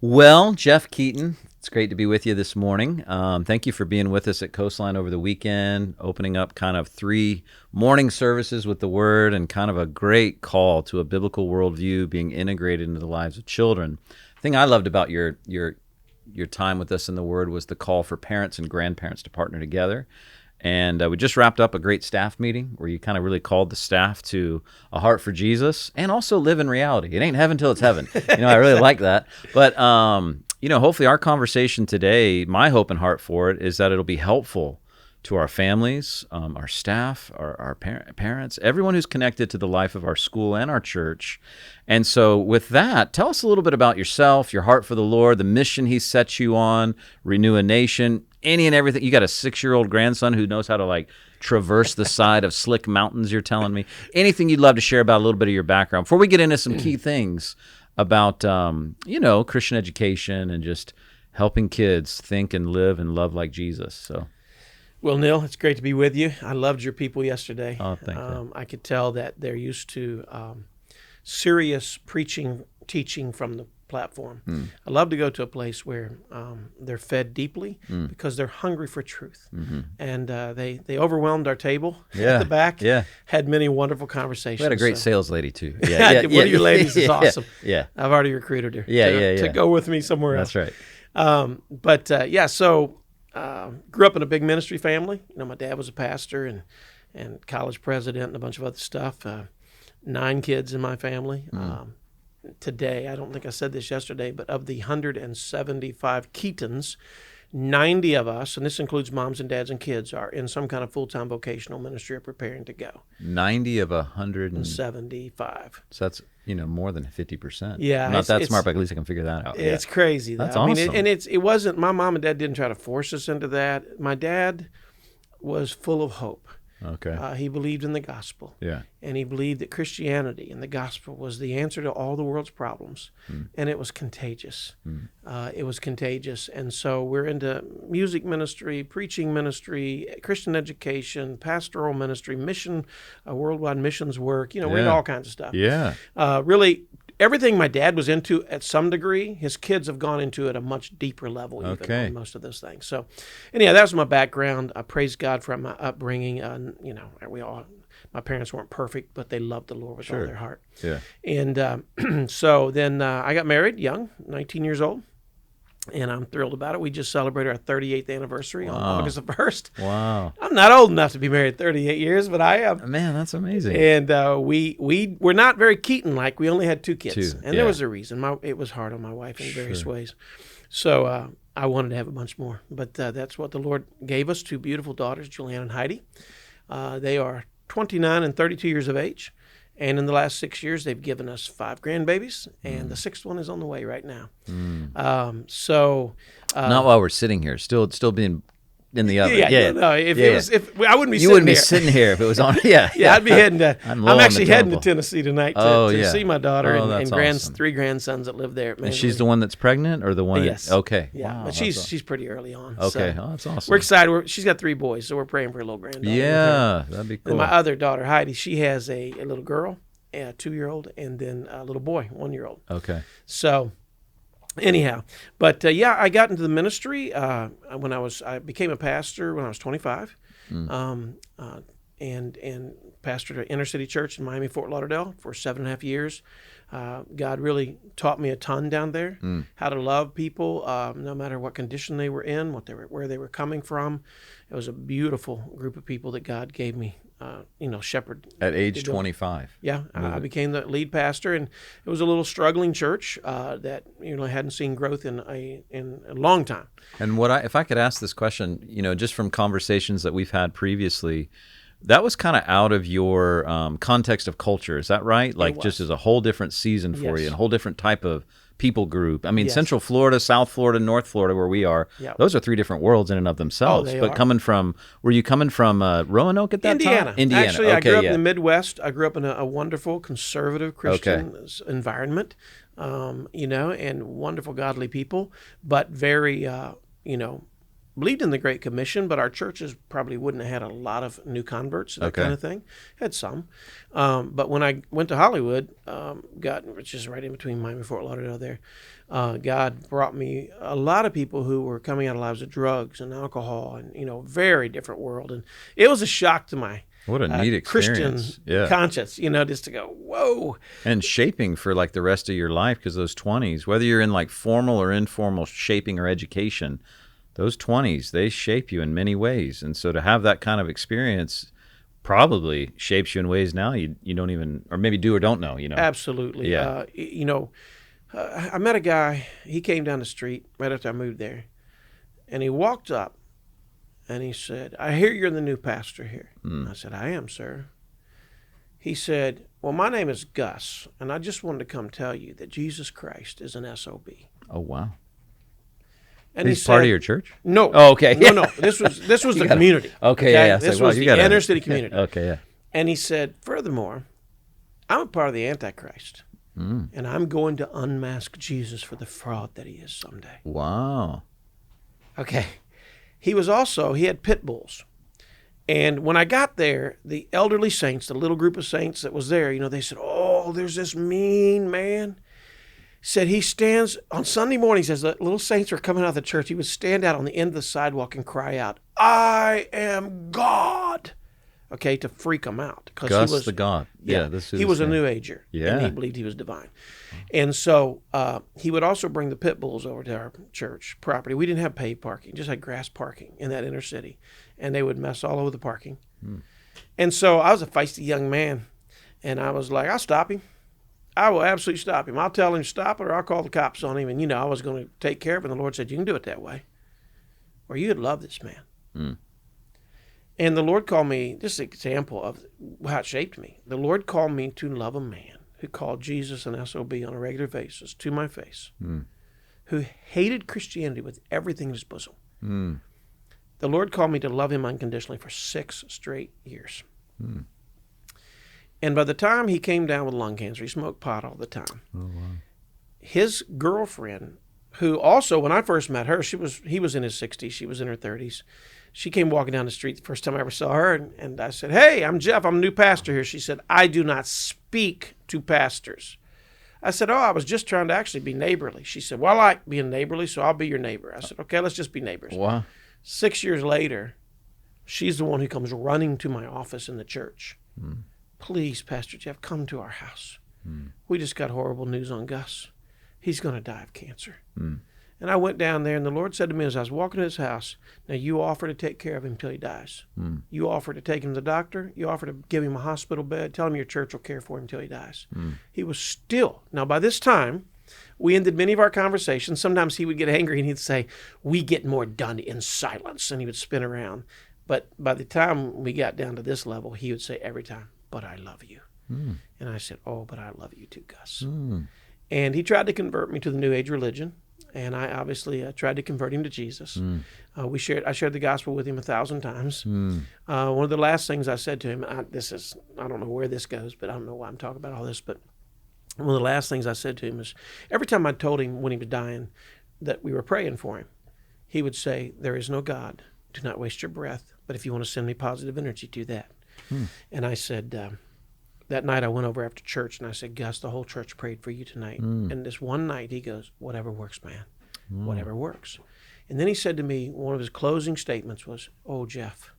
Well, Jeff Keaton, it's great to be with you this morning. Thank you for being with us at Coastline over the weekend, opening up kind of 3 morning services with the Word and kind of a great call to a biblical worldview being integrated into the lives of children. The thing I loved about your time with us in the Word was the call for parents and grandparents to partner together. And we just wrapped up a great staff meeting where you kind of really called the staff to a heart for Jesus and also live in reality. It ain't heaven till it's heaven. I really like that. But, hopefully our conversation today, my hope and heart for it is that it'll be helpful to our families, our staff, our parents, everyone who's connected to the life of our school and our church. And so with that, tell us a little bit about yourself, your heart for the Lord, the mission He set you on, renew a nation, any and everything. You got a 6-year-old grandson who knows how to traverse the side of slick mountains, you're telling me. Anything you'd love to share about a little bit of your background before we get into some key things about, Christian education and just helping kids think and live and love like Jesus. So. Well, Neil, it's great to be with you. I loved your people yesterday. Oh, thank you. I could tell that they're used to serious teaching from the platform. I love to go to a place where they're fed deeply because they're hungry for truth. Mm-hmm. And they overwhelmed our table at the back. Yeah. Had many wondrul conversations. We had a great sales lady too. Yeah, one of your ladies is awesome. Yeah. I've already recruited her to go with me somewhere else. That's right. So grew up in a big ministry family. My dad was a pastor and college president and a bunch of other stuff. 9 kids in my family. Today, I don't think I said this yesterday, but of the 175 Keatons, 90 of us, and this includes moms and dads and kids, are in some kind of full-time vocational ministry or preparing to go. 90 of 175. So that's, more than 50%. Yeah. I'm not that smart, but at least I can figure that out. It's crazy. That's awesome. It wasn't, my mom and dad didn't try to force us into that. My dad was full of hope. Okay. He believed in the gospel. Yeah. And he believed that Christianity and the gospel was the answer to all the world's problems. And it was contagious. It was contagious. And so we're into music ministry, preaching ministry, Christian education, pastoral ministry, mission, worldwide missions work. We're into all kinds of stuff. Yeah. Really, everything my dad was into at some degree, his kids have gone into at a much deeper level even on most of those things. So anyhow, that was my background. I praise God for my upbringing. My parents weren't perfect, but they loved the Lord with all their heart. Yeah. And so then I got married young, 19 years old. And I'm thrilled about it. We just celebrated our 38th anniversary on August the 1st. Wow. I'm not old enough to be married 38 years, but I am. Man, that's amazing. And we're not very Keaton-like. We only had 2 kids. 2, and there was a reason. It was hard on my wife in various ways. So I wanted to have a bunch more. But that's what the Lord gave us, 2 beautiful daughters, Julianne and Heidi. They are 29 and 32 years of age. And in the last 6 years, they've given us 5 grandbabies, and the 6th one is on the way right now. Not while we're sitting here, still being in the oven. If I wouldn't be. You wouldn't be sitting here if it was on. I'd be heading to. I'm actually heading to temple. Tennessee tonight to see my daughter and awesome. 3 grandsons that live there. And she's the one that's pregnant, or the one? Yes. Okay. Yeah, wow, but she's pretty early on. Okay. So that's awesome. we're excited. She's got 3 boys, so we're praying for a little granddaughter. Yeah, that'd be cool. And my other daughter Heidi, she has a little girl, a 2-year-old, and then a little boy, 1-year-old. Okay. So. Anyhow, but I got into the ministry when I became a pastor when I was 25, and pastored an inner city church in Miami, Fort Lauderdale for 7.5 years. God really taught me a ton down there, how to love people, no matter what condition they were in, where they were coming from. It was a beautiful group of people that God gave me. Shepherd. At age 25. Yeah, I became the lead pastor, and it was a little struggling church that hadn't seen growth in a long time. And if I could ask this question, just from conversations that we've had previously, that was kind of out of your context of culture. Is that right? Like just as a whole different season for you, and a whole different type of people group. I mean, Central Florida, South Florida, North Florida, where we are, those are 3 different worlds in and of themselves. But were you coming from Roanoke at that time? Indiana. Actually, I grew up in the Midwest. I grew up in a wonderful conservative Christian environment, and wonderful godly people, but very, believed in the Great Commission, but our churches probably wouldn't have had a lot of new converts, that kind of thing. Had some. But when I went to Hollywood, which is right in between Miami and Fort Lauderdale there, God brought me a lot of people who were coming out of lives of drugs and alcohol and, very different world. And it was a shock to my what a neat experience. Christian conscience, just to go, whoa. And shaping for like the rest of your life, because those 20s, whether you're in like formal or informal shaping or education, those 20s, they shape you in many ways. And so to have that kind of experience probably shapes you in ways now you don't even, or maybe do or don't know, Absolutely. Yeah. I met a guy, he came down the street right after I moved there, and he walked up and he said, I hear you're the new pastor here. I said, I am, sir. He said, well, my name is Gus, and I just wanted to come tell you that Jesus Christ is an SOB. Oh, wow. And he's part of your church? No. Oh, okay. No. This was the community. Okay, yeah. This was the inner city community. Okay, yeah. And he said, furthermore, I'm a part of the Antichrist, and I'm going to unmask Jesus for the fraud that he is someday. Wow. Okay. He had pit bulls. And when I got there, the elderly saints, the little group of saints that was there, they said, oh, there's this mean man. Said he stands on Sunday mornings as the little saints were coming out of the church. He would stand out on the end of the sidewalk and cry out, I am God. Okay, to freak them out. Gus he was the God. Yeah, he was a New Ager. Yeah. And he believed he was divine. And so he would also bring the pit bulls over to our church property. We didn't have paved parking, just had grass parking in that inner city. And they would mess all over the parking. And so I was a feisty young man. And I was like, I'll stop him. I will absolutely stop him. I'll tell him to stop it, or I'll call the cops on him. And, I was going to take care of him. And the Lord said, you can do it that way, or you'd love this man. And the Lord called me, this is an example of how it shaped me. The Lord called me to love a man who called Jesus an SOB on a regular basis to my face, who hated Christianity with everything in his bosom. The Lord called me to love him unconditionally for 6 straight years. And by the time he came down with lung cancer, he smoked pot all the time. Oh, wow. His girlfriend, who also, when I first met her, he was in his 60s, she was in her 30s. She came walking down the street the first time I ever saw her, and I said, hey, I'm Jeff, I'm a new pastor here. She said, I do not speak to pastors. I said, oh, I was just trying to actually be neighborly. She said, well, I like being neighborly, so I'll be your neighbor. I said, okay, let's just be neighbors. Wow. 6 years later, she's the one who comes running to my office in the church. Please, Pastor Jeff, come to our house. We just got horrible news on Gus. He's going to die of cancer. And I went down there, and the Lord said to me as I was walking to his house, now you offer to take care of him until he dies. You offer to take him to the doctor. You offer to give him a hospital bed. Tell him your church will care for him until he dies. He was still. Now, by this time, we ended many of our conversations. Sometimes he would get angry, and he'd say, we get more done in silence, and he would spin around. But by the time we got down to this level, he would say every time, but I love you. And I said, oh, but I love you too, Gus. And he tried to convert me to the New Age religion. And I obviously tried to convert him to Jesus. I shared the gospel with him 1,000 times. One of the last things I said to him, I don't know where this goes, but I don't know why I'm talking about all this, but one of the last things I said to him is, every time I told him when he was dying that we were praying for him, he would say, there is no God. Do not waste your breath. But if you want to send me positive energy, do that. And I said, that night I went over after church and I said, Gus, the whole church prayed for you tonight. And this one night he goes, whatever works, man. Whatever works. And then he said to me, one of his closing statements was, oh, Jeff,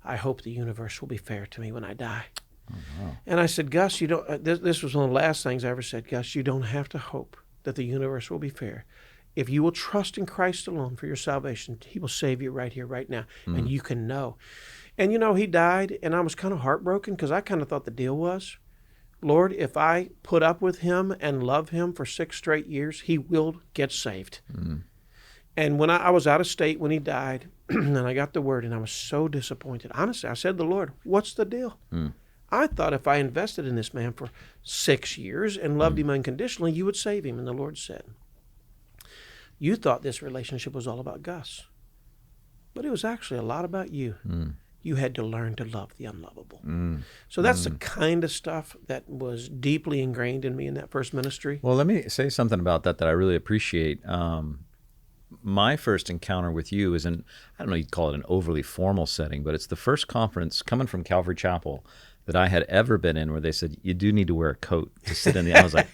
I hope the universe will be fair to me when I die. Oh, wow. And I said, Gus, you don't. This was one of the last things I ever said. Gus, you don't have to hope that the universe will be fair. If you will trust in Christ alone for your salvation, he will save you right here, right now. And you can know. And, he died, and I was kind of heartbroken because I kind of thought the deal was, Lord, if I put up with him and love him for 6 straight years, he will get saved. And when I was out of state when he died, and I got the word, and I was so disappointed. Honestly, I said to the Lord, what's the deal? I thought if I invested in this man for 6 years and loved him unconditionally, you would save him. And the Lord said, you thought this relationship was all about Gus, but it was actually a lot about you. You had to learn to love the unlovable. So that's the kind of stuff that was deeply ingrained in me in that first ministry. Well, let me say something about that I really appreciate. my first encounter with you is in, I don't know, you'd call it an overly formal setting, but it's the first conference coming from Calvary Chapel that I had ever been in where they said, you do need to wear a coat to sit in the, I was like,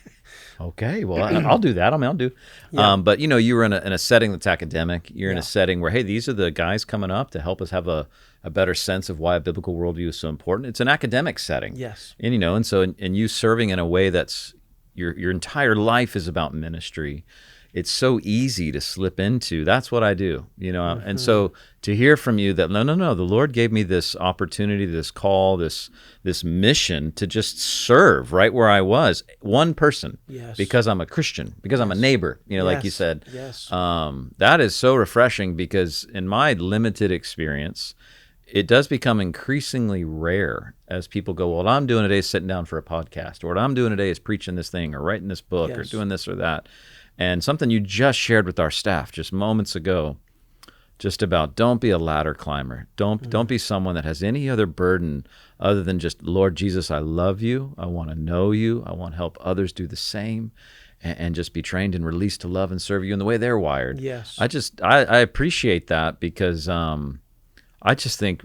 okay, well, I'll do that. I mean, I'll do. Yeah. But, you were in a setting that's academic. You're in Yeah. a setting where, hey, these are the guys coming up to help us have a better sense of why a biblical worldview is so important. It's an academic setting. Yes. And, and so and you serving in a way that's, your entire life is about ministry. It's so easy to slip into. That's what I do, Mm-hmm. And so to hear from you that no, the Lord gave me this opportunity, this call, this mission to just serve right where I was, one person, Yes. because I'm a Christian, because I'm a neighbor, like you Yes. said. Yes. That is so refreshing because in my limited experience, it does become increasingly rare as people go, well, what I'm doing today is sitting down for a podcast, or what I'm doing today is preaching this thing or writing this book or Yes. doing this or that. And something you just shared with our staff just moments ago, just about don't be a ladder climber. Don't be someone that has any other burden other than just, Lord Jesus, I love you. I want to know you. I want to help others do the same and just be trained and released to love and serve you in the way they're wired. Yes. I appreciate that because I just think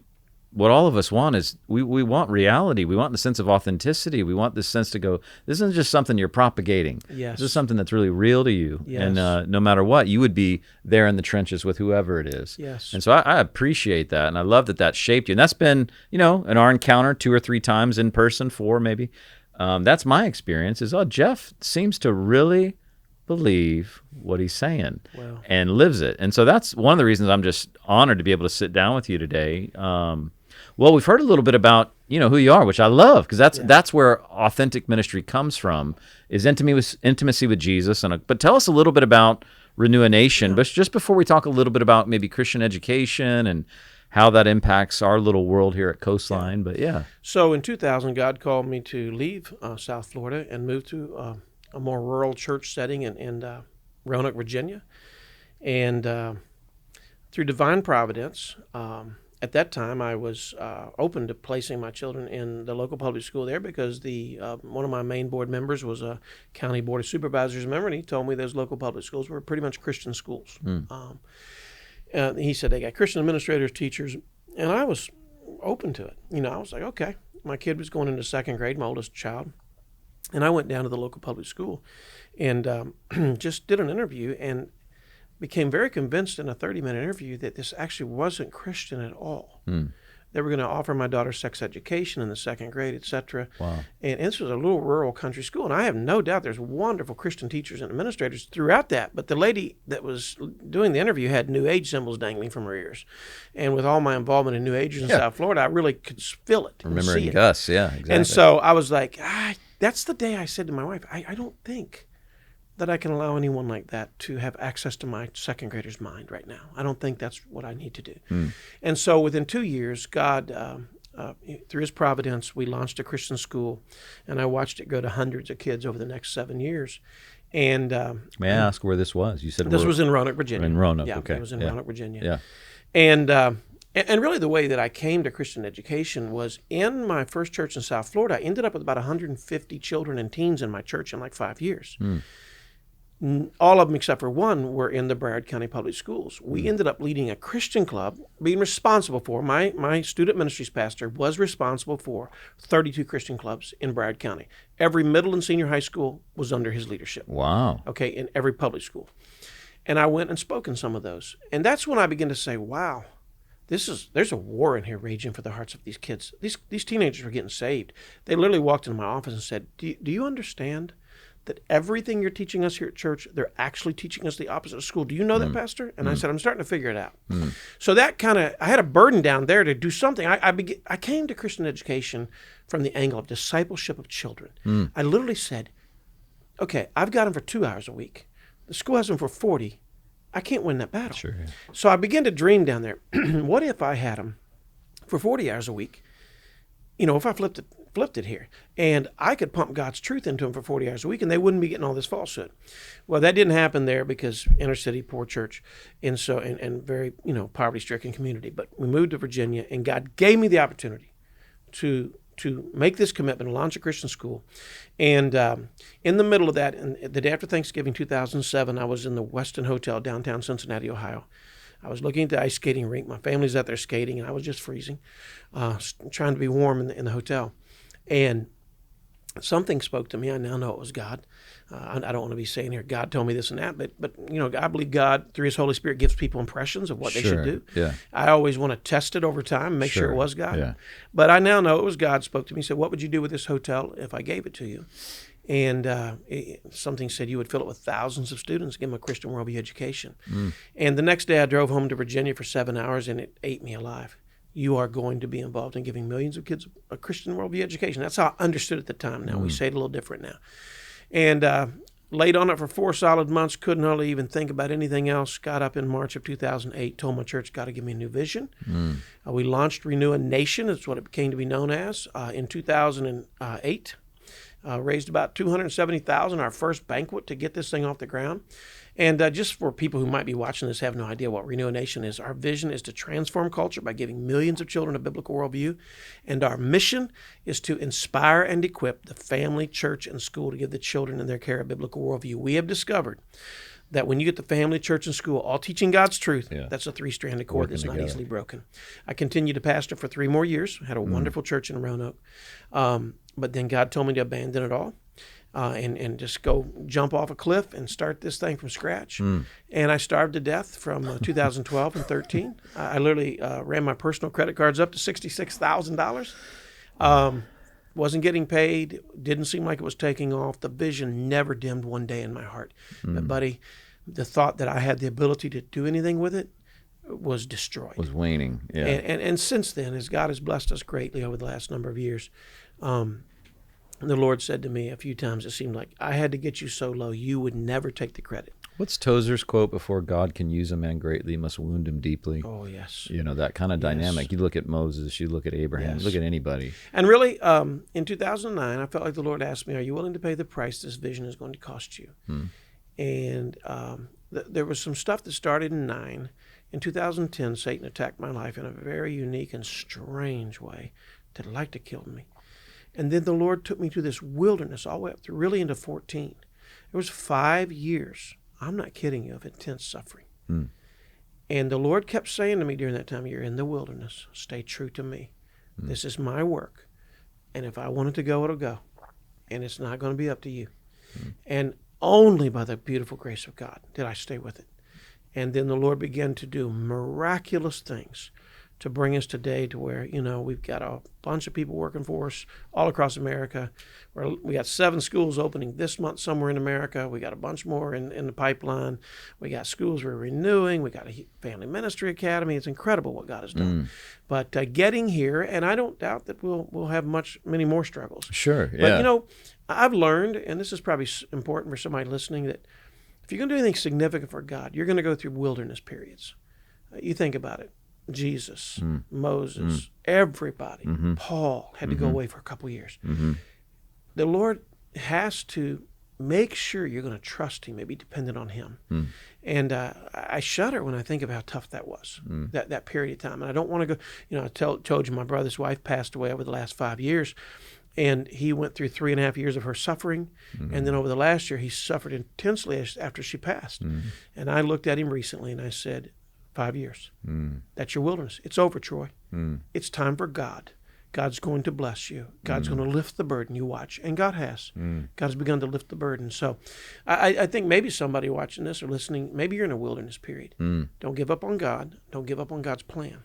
what all of us want is we want reality. We want the sense of authenticity. We want this sense to go, this isn't just something you're propagating. Yes. This is something that's really real to you. Yes. And no matter what, you would be there in the trenches with whoever it is. Yes. And so I appreciate that. And I love that shaped you. And that's been, in our encounter 2 or 3 times in person, 4 maybe. That's my experience is, Jeff seems to really believe what he's saying Wow. and lives it. And so that's one of the reasons I'm just honored to be able to sit down with you today. Well, we've heard a little bit about, who you are, which I love because that's where authentic ministry comes from, is intimacy with Jesus. But tell us a little bit about Renew a Nation, but just before we talk a little bit about maybe Christian education and how that impacts our little world here at Coastline. But yeah. So in 2000, God called me to leave South Florida and move to a more rural church setting in Roanoke, Virginia. And through divine providence, at that time I was open to placing my children in the local public school there because one of my main board members was a county board of supervisors member, and he told me those local public schools were pretty much Christian schools. He said they got Christian administrators, teachers, and I was open to it. I was like, okay. My kid was going into 2nd grade, my oldest child, and I went down to the local public school and just did an interview and became very convinced in a 30-minute interview that this actually wasn't Christian at all. They were going to offer my daughter sex education in the 2nd grade, etc. Wow. And this was a little rural country school, and I have no doubt there's wonderful Christian teachers and administrators throughout that. But the lady that was doing the interview had New Age symbols dangling from her ears. And with all my involvement in New Agers in South Florida, I really could feel it. Remembering Gus, yeah, exactly. And so I was like, that's the day I said to my wife, I don't think that I can allow anyone like that to have access to my 2nd grader's mind right now. I don't think that's what I need to do. And so within 2 years, God, through his providence, we launched a Christian school, and I watched it go to hundreds of kids over the next 7 years. And may I ask where this was? You said this was in Roanoke, Virginia. In Roanoke, yeah, okay. It was in Roanoke, Virginia. Yeah. And really the way that I came to Christian education was in my first church in South Florida. I ended up with about 150 children and teens in my church in like 5 years. All of them except for one were in the Broward County Public Schools. We ended up leading a Christian club, being responsible for, my student ministries pastor was responsible for 32 Christian clubs in Broward County. Every middle and senior high school was under his leadership. Wow. Okay, in every public school. And I went and spoke in some of those. And that's when I began to say, wow, there's a war in here raging for the hearts of these kids. These teenagers are getting saved. They literally walked into my office and said, do you understand that everything you're teaching us here at church, they're actually teaching us the opposite of school? Do you know that, Pastor? And I said, I'm starting to figure it out. So that I had a burden down there to do something. I came to Christian education from the angle of discipleship of children. I literally said, okay, I've got them for 2 hours a week. The school has them for 40. I can't win that battle. Sure. Yeah. So I began to dream down there. What if I had them for 40 hours a week? If I flipped it here, and I could pump God's truth into them for 40 hours a week, and they wouldn't be getting all this falsehood. Well, that didn't happen there because inner city, poor church, and so and very poverty-stricken community. But we moved to Virginia, and God gave me the opportunity to to make this commitment, to launch a Christian school. And in the middle of that, and the day after Thanksgiving 2007, I was in the Westin Hotel downtown Cincinnati, Ohio. I was looking at the ice skating rink. My family's out there skating, and I was just freezing, trying to be warm in the hotel. And something spoke to me. I now know it was God. I don't want to be saying here, God told me this and that, but I believe God, through His Holy Spirit, gives people impressions of what they should do. Yeah. I always want to test it over time and make sure it was God. Yeah. But I now know it was God spoke to me. He said, what would you do with this hotel if I gave it to you? And something said you would fill it with thousands of students, give them a Christian worldview education. And the next day I drove home to Virginia for 7 hours, and it ate me alive. You are going to be involved in giving millions of kids a Christian worldview education. That's how I understood at the time. Now we say it a little different now. And laid on it for 4 solid months, couldn't hardly even think about anything else. Got up in March of 2008, told my church, got to give me a new vision. We launched Renew a Nation. That's what it came to be known as in 2008. Raised about $270,000, our first banquet to get this thing off the ground. And just for people who might be watching this have no idea what Renew a Nation is, our vision is to transform culture by giving millions of children a biblical worldview. And our mission is to inspire and equip the family, church, and school to give the children in their care a biblical worldview. We have discovered that when you get the family, church, and school all teaching God's truth, that's a 3-stranded cord that's not easily broken. I continued to pastor for 3 more years, had a wonderful church in Roanoke. But then God told me to abandon it all and just go jump off a cliff and start this thing from scratch. And I starved to death from 2012 and 13. I literally ran my personal credit cards up to $66,000. Wasn't getting paid, didn't seem like it was taking off. The vision never dimmed one day in my heart. But, buddy, the thought that I had the ability to do anything with it was destroyed. Was waning, yeah. And since then, as God has blessed us greatly over the last number of years, the Lord said to me a few times, it seemed like I had to get you so low, you would never take the credit. What's Tozer's quote? Before God can use a man greatly, he must wound him deeply. Oh, yes. That kind of dynamic. Yes. You look at Moses, you look at Abraham, you look at anybody. And really, in 2009, I felt like the Lord asked me, are you willing to pay the price this vision is going to cost you? And there was some stuff that started in 9. In 2010, Satan attacked my life in a very unique and strange way that would like to kill me. And then the Lord took me through this wilderness all the way up through really into 14. It was 5 years, I'm not kidding you, of intense suffering. And the Lord kept saying to me during that time, you're in the wilderness, stay true to me. This is my work. And if I want it to go, it'll go. And it's not going to be up to you. And only by the beautiful grace of God did I stay with it. And then the Lord began to do miraculous things to bring us today to where, we've got a bunch of people working for us all across America. We got 7 schools opening this month somewhere in America. We got a bunch more in the pipeline. We got schools we're renewing. We got a family ministry academy. It's incredible what God has done. But getting here, and I don't doubt that we'll have many more struggles. Sure, yeah. But, I've learned, and this is probably important for somebody listening, that if you're going to do anything significant for God, you're going to go through wilderness periods. You think about it. Jesus, Moses, everybody, Paul had to go away for a couple years. The Lord has to make sure you're going to trust Him, maybe dependent on Him. And I shudder when I think of how tough that was, that period of time. And I don't want to go, I told you my brother's wife passed away over the last 5 years. And he went through 3.5 years of her suffering. And then over the last year, he suffered intensely after she passed. And I looked at him recently and I said, 5 years. That's your wilderness. It's over, Troy. It's time for God. God's going to bless you. God's going to lift the burden. You watch. And God has. God has begun to lift the burden. So I think maybe somebody watching this or listening, maybe you're in a wilderness period. Don't give up on God. Don't give up on God's plan.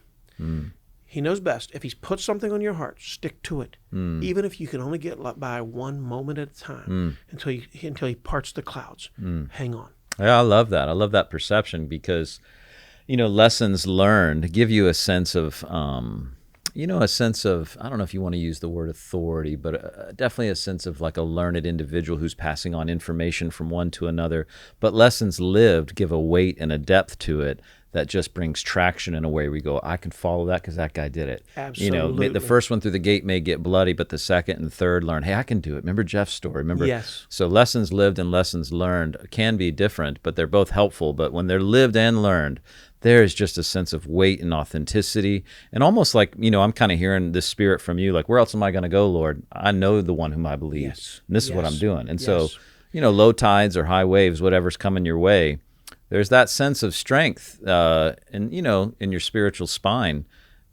He knows best. If He's put something on your heart, stick to it. Even if you can only get by one moment at a time until He parts the clouds. Hang on. Yeah, I love that. I love that perception because lessons learned give you a sense of, I don't know if you want to use the word authority, but definitely a sense of like a learned individual who's passing on information from one to another. But lessons lived give a weight and a depth to it that just brings traction in a way we go, I can follow that because that guy did it. Absolutely. The first one through the gate may get bloody, but the second and third learn, hey, I can do it. Remember Jeff's story? Remember? Yes. So lessons lived and lessons learned can be different, but they're both helpful. But when they're lived and learned, there's just a sense of weight and authenticity. And almost like, I'm kind of hearing this spirit from you, like, where else am I going to go, Lord? I know the one whom I believe. Yes. And this is what I'm doing. And Yes. so, low tides or high waves, whatever's coming your way, there's that sense of strength in your spiritual spine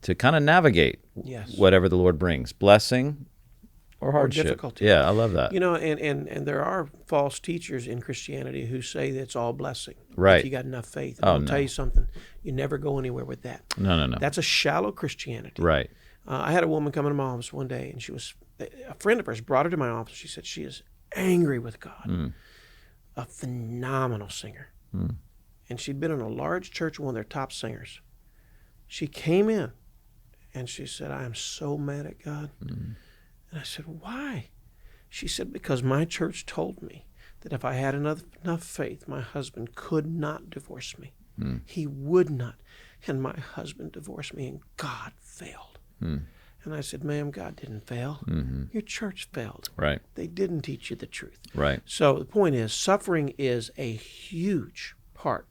to kind of navigate Yes. whatever the Lord brings, blessing or hardship. difficulty. Yeah, I love that. And there are false teachers in Christianity who say that it's all blessing. Right. If you got enough faith. And I'll tell you something. You never go anywhere with that. No. That's a shallow Christianity. Right. I had a woman come into my office one day, and a friend of hers brought her to my office. She said she is angry with God. A phenomenal singer. And she'd been in a large church, one of their top singers. She came in, and she said, I am so mad at God. And I said, why? She said, because my church told me that if I had enough faith, my husband could not divorce me. He would not. And my husband divorced me, and God failed. And I said, ma'am, God didn't fail. Your church failed. Right. They didn't teach you the truth. Right. So the point is, suffering is a huge part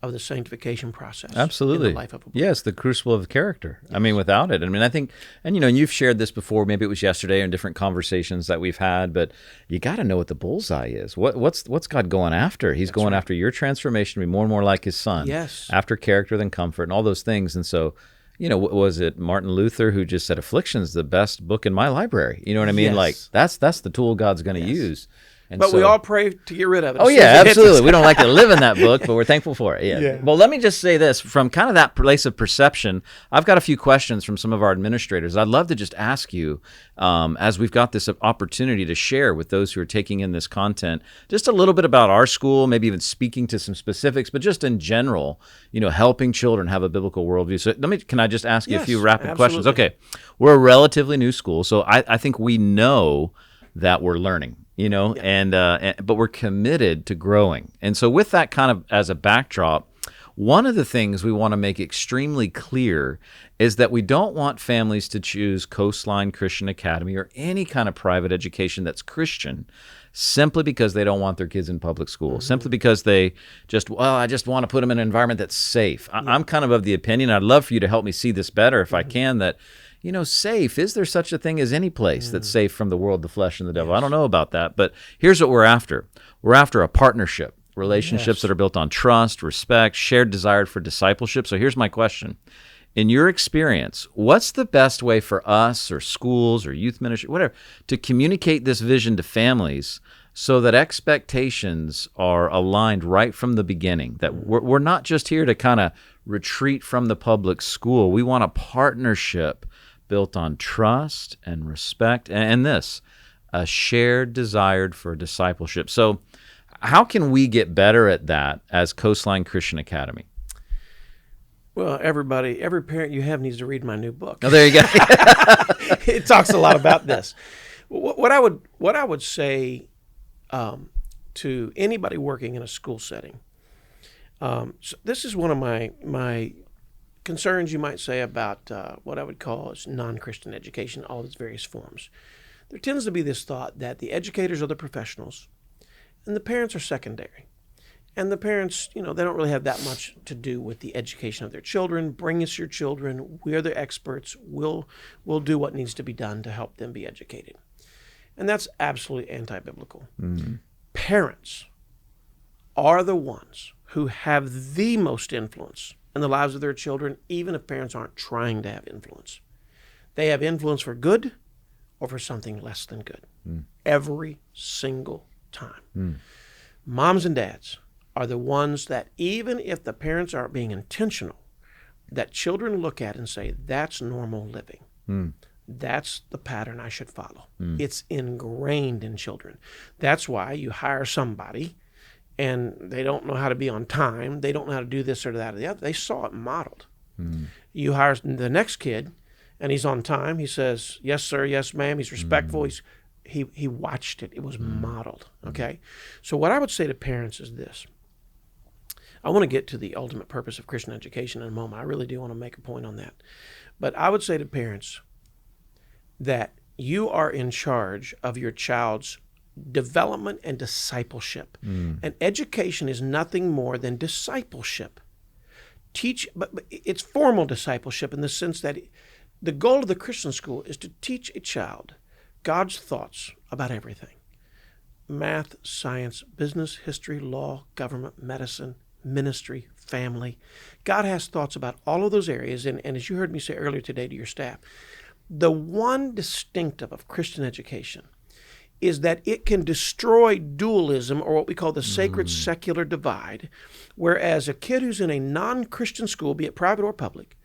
of the sanctification process. Absolutely. In the life of a believer. Yes, the crucible of character. Yes. I mean, without it. I think, and you've shared this before, maybe it was yesterday or in different conversations that we've had, but you got to know what the bullseye is. What's God going after? He's going after your transformation to be more and more like his son. Yes. After character than comfort and all those things. And so, was it Martin Luther who just said, affliction's the best book in my library? You know what I mean? Yes. Like, that's the tool God's going to use. And but we all pray to get rid of it. Oh, yeah, absolutely. We don't like to live in that book, but we're thankful for it. Yeah. Well, let me just say this. From kind of that place of perception, I've got a few questions from some of our administrators. I'd love to just ask you, as we've got this opportunity to share with those who are taking in this content, just a little bit about our school, maybe even speaking to some specifics, but just in general, helping children have a biblical worldview. So can I just ask you a few rapid questions? Okay. We're a relatively new school, so I think we know that we're learning. But we're committed to growing. And so with that kind of as a backdrop, one of the things we want to make extremely clear is that we don't want families to choose Coastline Christian Academy or any kind of private education that's Christian simply because they don't want their kids in public school, simply because I just want to put them in an environment that's safe. I'm kind of the opinion, I'd love for you to help me see this better if I can, that safe. Is there such a thing as any place that's safe from the world, the flesh, and the devil? Yes. I don't know about that, but here's what we're after. We're after a partnership, relationships that are built on trust, respect, shared desire for discipleship. So here's my question. In your experience, what's the best way for us or schools or youth ministry, whatever, to communicate this vision to families so that expectations are aligned right from the beginning, that we're not just here to kind of retreat from the public school. We want a partnership built on trust and respect, and a shared desire for discipleship. So how can we get better at that as Coastline Christian Academy? Well, every parent you have needs to read my new book. Oh, there you go. It talks a lot about this. What I would say to anybody working in a school setting, so this is one of my concerns, you might say, about what I would call is non-Christian education, all of its various forms. There tends to be this thought that the educators are the professionals and the parents are secondary. And the parents, they don't really have that much to do with the education of their children. Bring us your children. We're the experts. We'll do what needs to be done to help them be educated. And that's absolutely anti-biblical. Mm-hmm. Parents are the ones who have the most influence in the lives of their children, even if parents aren't trying to have influence. They have influence for good or for something less than good. Every single time. Moms and dads are the ones that, even if the parents aren't being intentional, that children look at and say, that's normal living. That's the pattern I should follow. It's ingrained in children. That's why you hire somebody and they don't know how to be on time. They don't know how to do this or that or the other. They saw it modeled. You hire the next kid and he's on time. He says, yes, sir, yes, ma'am. He's respectful. He watched it. It was modeled, okay? So what I would say to parents is this. I want to get to the ultimate purpose of Christian education in a moment. I really do want to make a point on that. But I would say to parents that you are in charge of your child's development and discipleship. And education is nothing more than discipleship. But it's formal discipleship in the sense that the goal of the Christian school is to teach a child God's thoughts about everything. Math, science, business, history, law, government, medicine, ministry, family. God has thoughts about all of those areas. And as you heard me say earlier today to your staff, the one distinctive of Christian education is that it can destroy dualism, or what we call the sacred-secular divide, whereas a kid who's in a non-Christian school, be it private or public,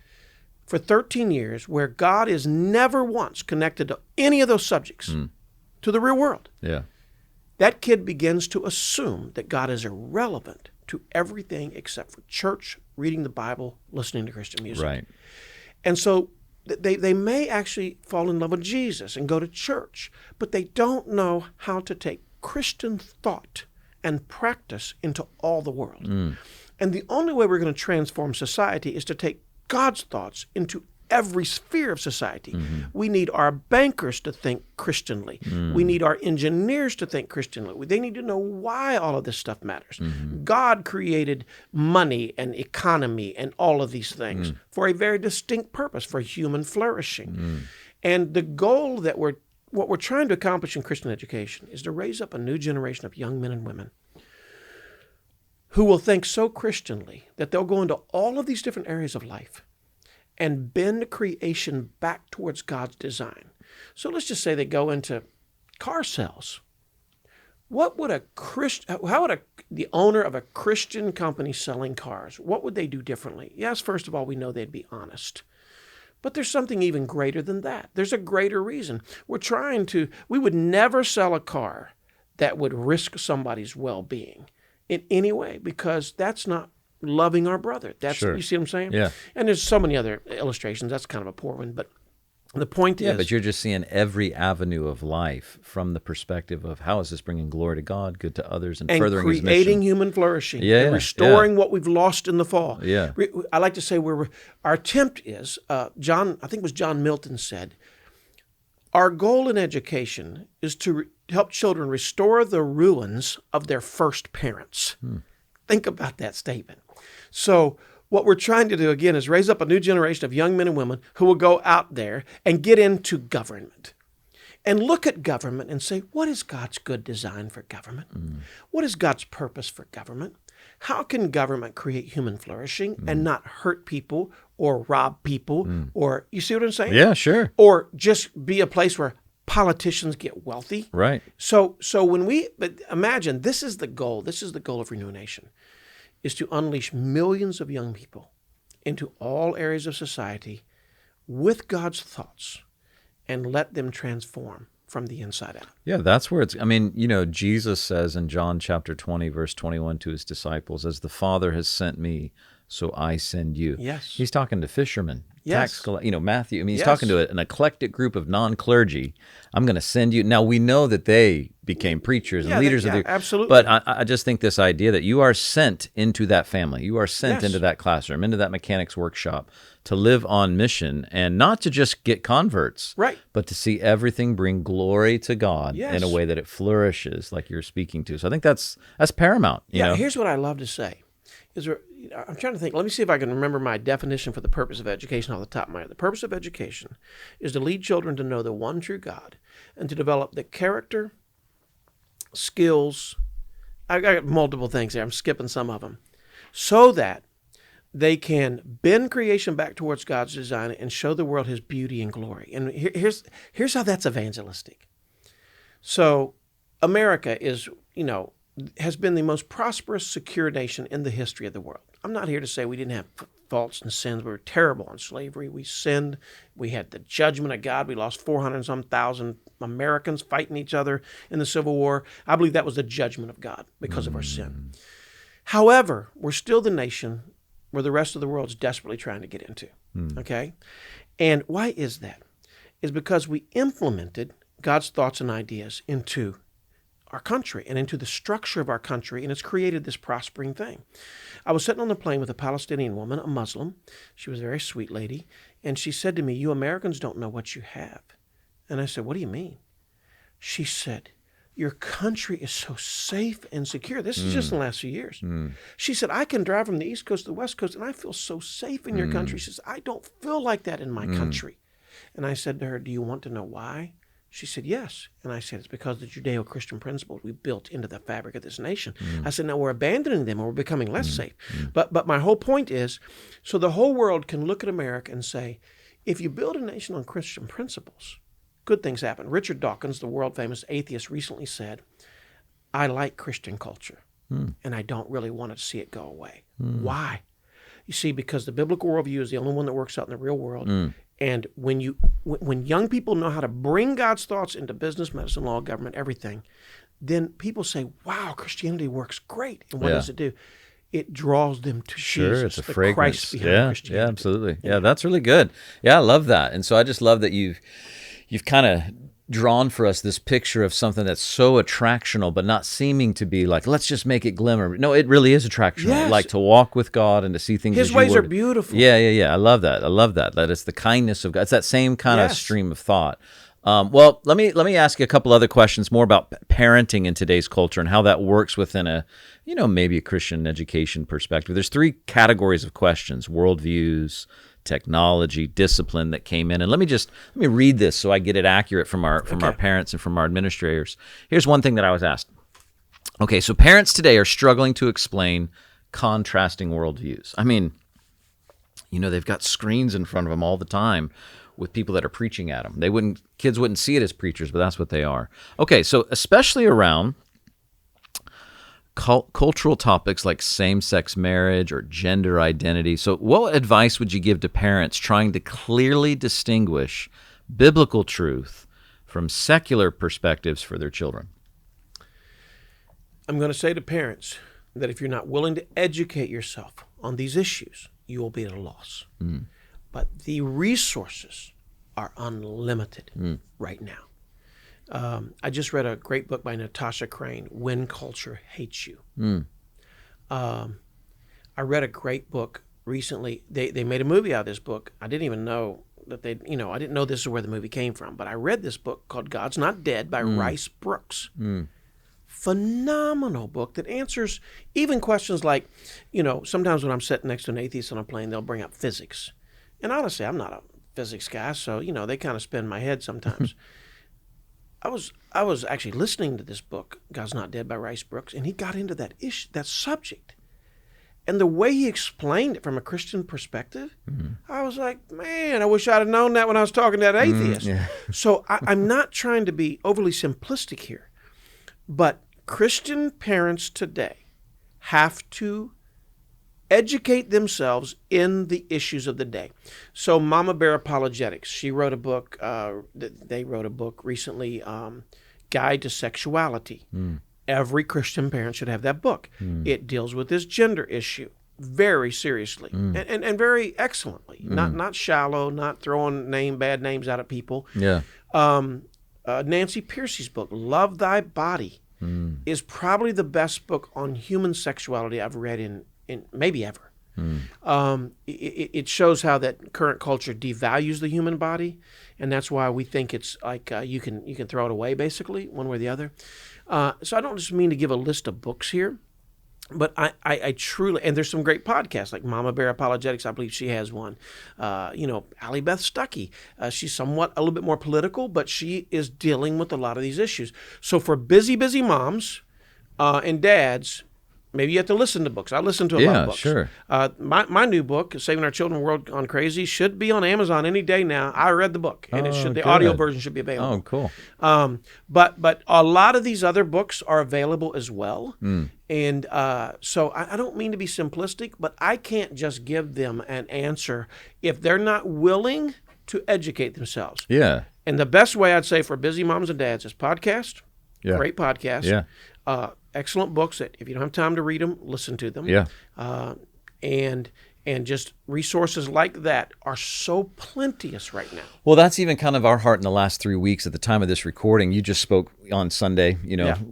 for 13 years, where God is never once connected to any of those subjects, to the real world, that kid begins to assume that God is irrelevant to everything except for church, reading the Bible, listening to Christian music. Right. And so they may actually fall in love with Jesus and go to church, but they don't know how to take Christian thought and practice into all the world. And the only way we're going to transform society is to take God's thoughts into every sphere of society. We need our bankers to think Christianly. We need our engineers to think Christianly. They need to know why all of this stuff matters. God created money and economy and all of these things for a very distinct purpose, for human flourishing. And the goal that what we're trying to accomplish in Christian education is to raise up a new generation of young men and women who will think so Christianly that they'll go into all of these different areas of life and bend creation back towards God's design. So let's just say they go into car sales. What would the owner of a Christian company selling cars, what would they do differently? Yes, first of all, we know they'd be honest. But there's something even greater than that. There's a greater reason. We would never sell a car that would risk somebody's well-being in any way, because that's not loving our brother. You see what I'm saying? Yeah. And there's so many other illustrations. That's kind of a poor one, but the point is... Yeah, but you're just seeing every avenue of life from the perspective of how is this bringing glory to God, good to others, and furthering His mission. And creating human flourishing. And restoring what we've lost in the fall. Yeah. I like to say our attempt is, I think it was John Milton said, our goal in education is to help children restore the ruins of their first parents. Think about that statement. So what we're trying to do, again, is raise up a new generation of young men and women who will go out there and get into government and look at government and say, what is God's good design for government? What is God's purpose for government? How can government create human flourishing and not hurt people or rob people or, you see what I'm saying? Yeah, sure. Or just be a place where politicians get wealthy. Right. So but imagine, this is the goal of Renew a Nation, is to unleash millions of young people into all areas of society with God's thoughts and let them transform from the inside out. Yeah, that's where Jesus says in John chapter 20, verse 21 to His disciples, as the Father has sent me, so I send you. Yes. He's talking to fishermen. Yes. Matthew. He's talking to an eclectic group of non-clergy. I'm going to send you. Now, we know that they became preachers and leaders of the... Absolutely. But I just think this idea that you are sent into that family, you are sent into that classroom, into that mechanics workshop to live on mission and not to just get converts, right, but to see everything bring glory to God in a way that it flourishes, like you're speaking to. So I think that's paramount. You know? Here's what I love to say. I'm trying to think. Let me see if I can remember my definition for the purpose of education off the top of my head. The purpose of education is to lead children to know the one true God and to develop the character, skills. I got multiple things there. I'm skipping some of them. So that they can bend creation back towards God's design and show the world His beauty and glory. And here's how that's evangelistic. So America has been the most prosperous, secure nation in the history of the world. I'm not here to say we didn't have faults and sins. We were terrible on slavery. We sinned. We had the judgment of God. We lost 400,000 Americans fighting each other in the Civil War. I believe that was the judgment of God because of our sin. However, we're still the nation where the rest of the world is desperately trying to get into. Okay? And why is that? It's because we implemented God's thoughts and ideas into our country and into the structure of our country, and it's created this prospering thing. I was sitting on the plane with a Palestinian woman, a Muslim. She was a very sweet lady, and she said to me, "You Americans don't know what you have." And I said, "What do you mean?" She said, "Your country is so safe and secure." This is just in the last few years. She said, "I can drive from the East Coast to the West Coast, and I feel so safe in your country." She says, "I don't feel like that in my country." And I said to her, "Do you want to know why?" She said, "Yes." And I said, "It's because the Judeo-Christian principles we built into the fabric of this nation." I said, "Now we're abandoning them, or we're becoming less safe." But my whole point is, so the whole world can look at America and say, if you build a nation on Christian principles, good things happen. Richard Dawkins, the world-famous atheist, recently said, "I like Christian culture, and I don't really want to see it go away." Why? You see, because the biblical worldview is the only one that works out in the real world. And when young people know how to bring God's thoughts into business, medicine, law, government, everything, then people say, "Wow, Christianity works great." And what does it do? It draws them to Jesus, it's a the fragrance. Christ behind Christianity. Yeah, absolutely. Yeah, that's really good. Yeah, I love that. And so I just love that you've kind of drawn for us this picture of something that's so attractional, but not seeming to be like, let's just make it glimmer. No, it really is attractional. Yes. Like to walk with God and to see things His as you ways are would. beautiful. Yeah. I love that. That it's the kindness of God. It's that same kind of Yes. stream of thought. Well, let me ask you a couple other questions more about parenting in today's culture and how that works within a, maybe a Christian education perspective. There's 3 categories of questions: worldviews, technology, discipline, that came in. And let me read this so I get it accurate from our parents and from our administrators. Here's one thing that I was asked. Okay, so parents today are struggling to explain contrasting worldviews. I mean, they've got screens in front of them all the time with people that are preaching at them. Kids wouldn't see it as preachers, but that's what they are. Okay, so especially around cultural topics like same-sex marriage or gender identity. So what advice would you give to parents trying to clearly distinguish biblical truth from secular perspectives for their children? I'm going to say to parents that if you're not willing to educate yourself on these issues, you will be at a loss. But the resources are unlimited right now. I just read a great book by Natasha Crane, When Culture Hates You. I read a great book recently. They made a movie out of this book. I didn't even know that I didn't know this is where the movie came from, but I read this book called God's Not Dead by Rice Brooks. Phenomenal book that answers even questions like, sometimes when I'm sitting next to an atheist on a plane, they'll bring up physics. And honestly, I'm not a physics guy, so, they kind of spin my head sometimes. I was actually listening to this book, God's Not Dead by Rice Brooks, and he got into that issue, that subject. And the way he explained it from a Christian perspective, I was like, man, I wish I'd have known that when I was talking to that atheist. So I'm not trying to be overly simplistic here, but Christian parents today have to educate themselves in the issues of the day. So Mama Bear Apologetics, she wrote a book, they wrote a book recently, Guide to Sexuality. Every Christian parent should have that book. It deals with this gender issue very seriously and very excellently, not shallow, not throwing bad names out at people. Nancy Pearcey's book, Love Thy Body, is probably the best book on human sexuality I've read in maybe ever. It shows how that current culture devalues the human body, and that's why we think it's like you can throw it away, basically, one way or the other. So I don't just mean to give a list of books here, but I truly, and there's some great podcasts like Mama Bear Apologetics. I believe she has one. Allie Beth Stuckey. She's somewhat a little bit more political, but she is dealing with a lot of these issues. So for busy moms and dads, maybe you have to listen to books. I listen to a lot of books. Sure. My new book, Saving Our Children World Gone Crazy, should be on Amazon any day now. I read the book, and the audio version should be available. Oh, cool. But a lot of these other books are available as well. And so I don't mean to be simplistic, but I can't just give them an answer if they're not willing to educate themselves. Yeah. And the best way I'd say for busy moms and dads is podcast. Yeah. Great podcast. Yeah. Excellent books that if you don't have time to read them, listen to them. Yeah. And And just resources like that are so plenteous right now. Well, that's even kind of our heart in the last 3 weeks. At the time of this recording, you just spoke on Sunday,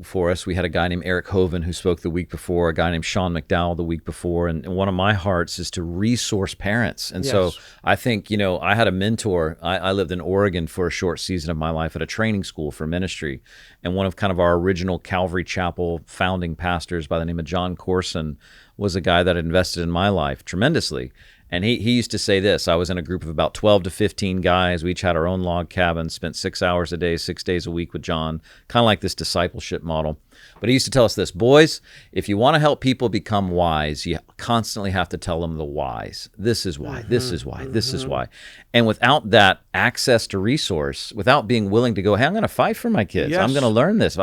for us. We had a guy named Eric Hoven who spoke the week before, a guy named Sean McDowell the week before. And one of my hearts is to resource parents. And so I think, I had a mentor. I lived in Oregon for a short season of my life at a training school for ministry. And one of kind of our original Calvary Chapel founding pastors by the name of John Corson was a guy that invested in my life tremendously. And he used to say this. I was in a group of about 12 to 15 guys. We each had our own log cabin, spent 6 hours a day, 6 days a week with John, kind of like this discipleship model. But he used to tell us this: boys, if you want to help people become wise, you constantly have to tell them the whys. This is why, this is why, this is why. And without that access to resource, without being willing to go, hey, I'm going to fight for my kids. I'm going to learn this.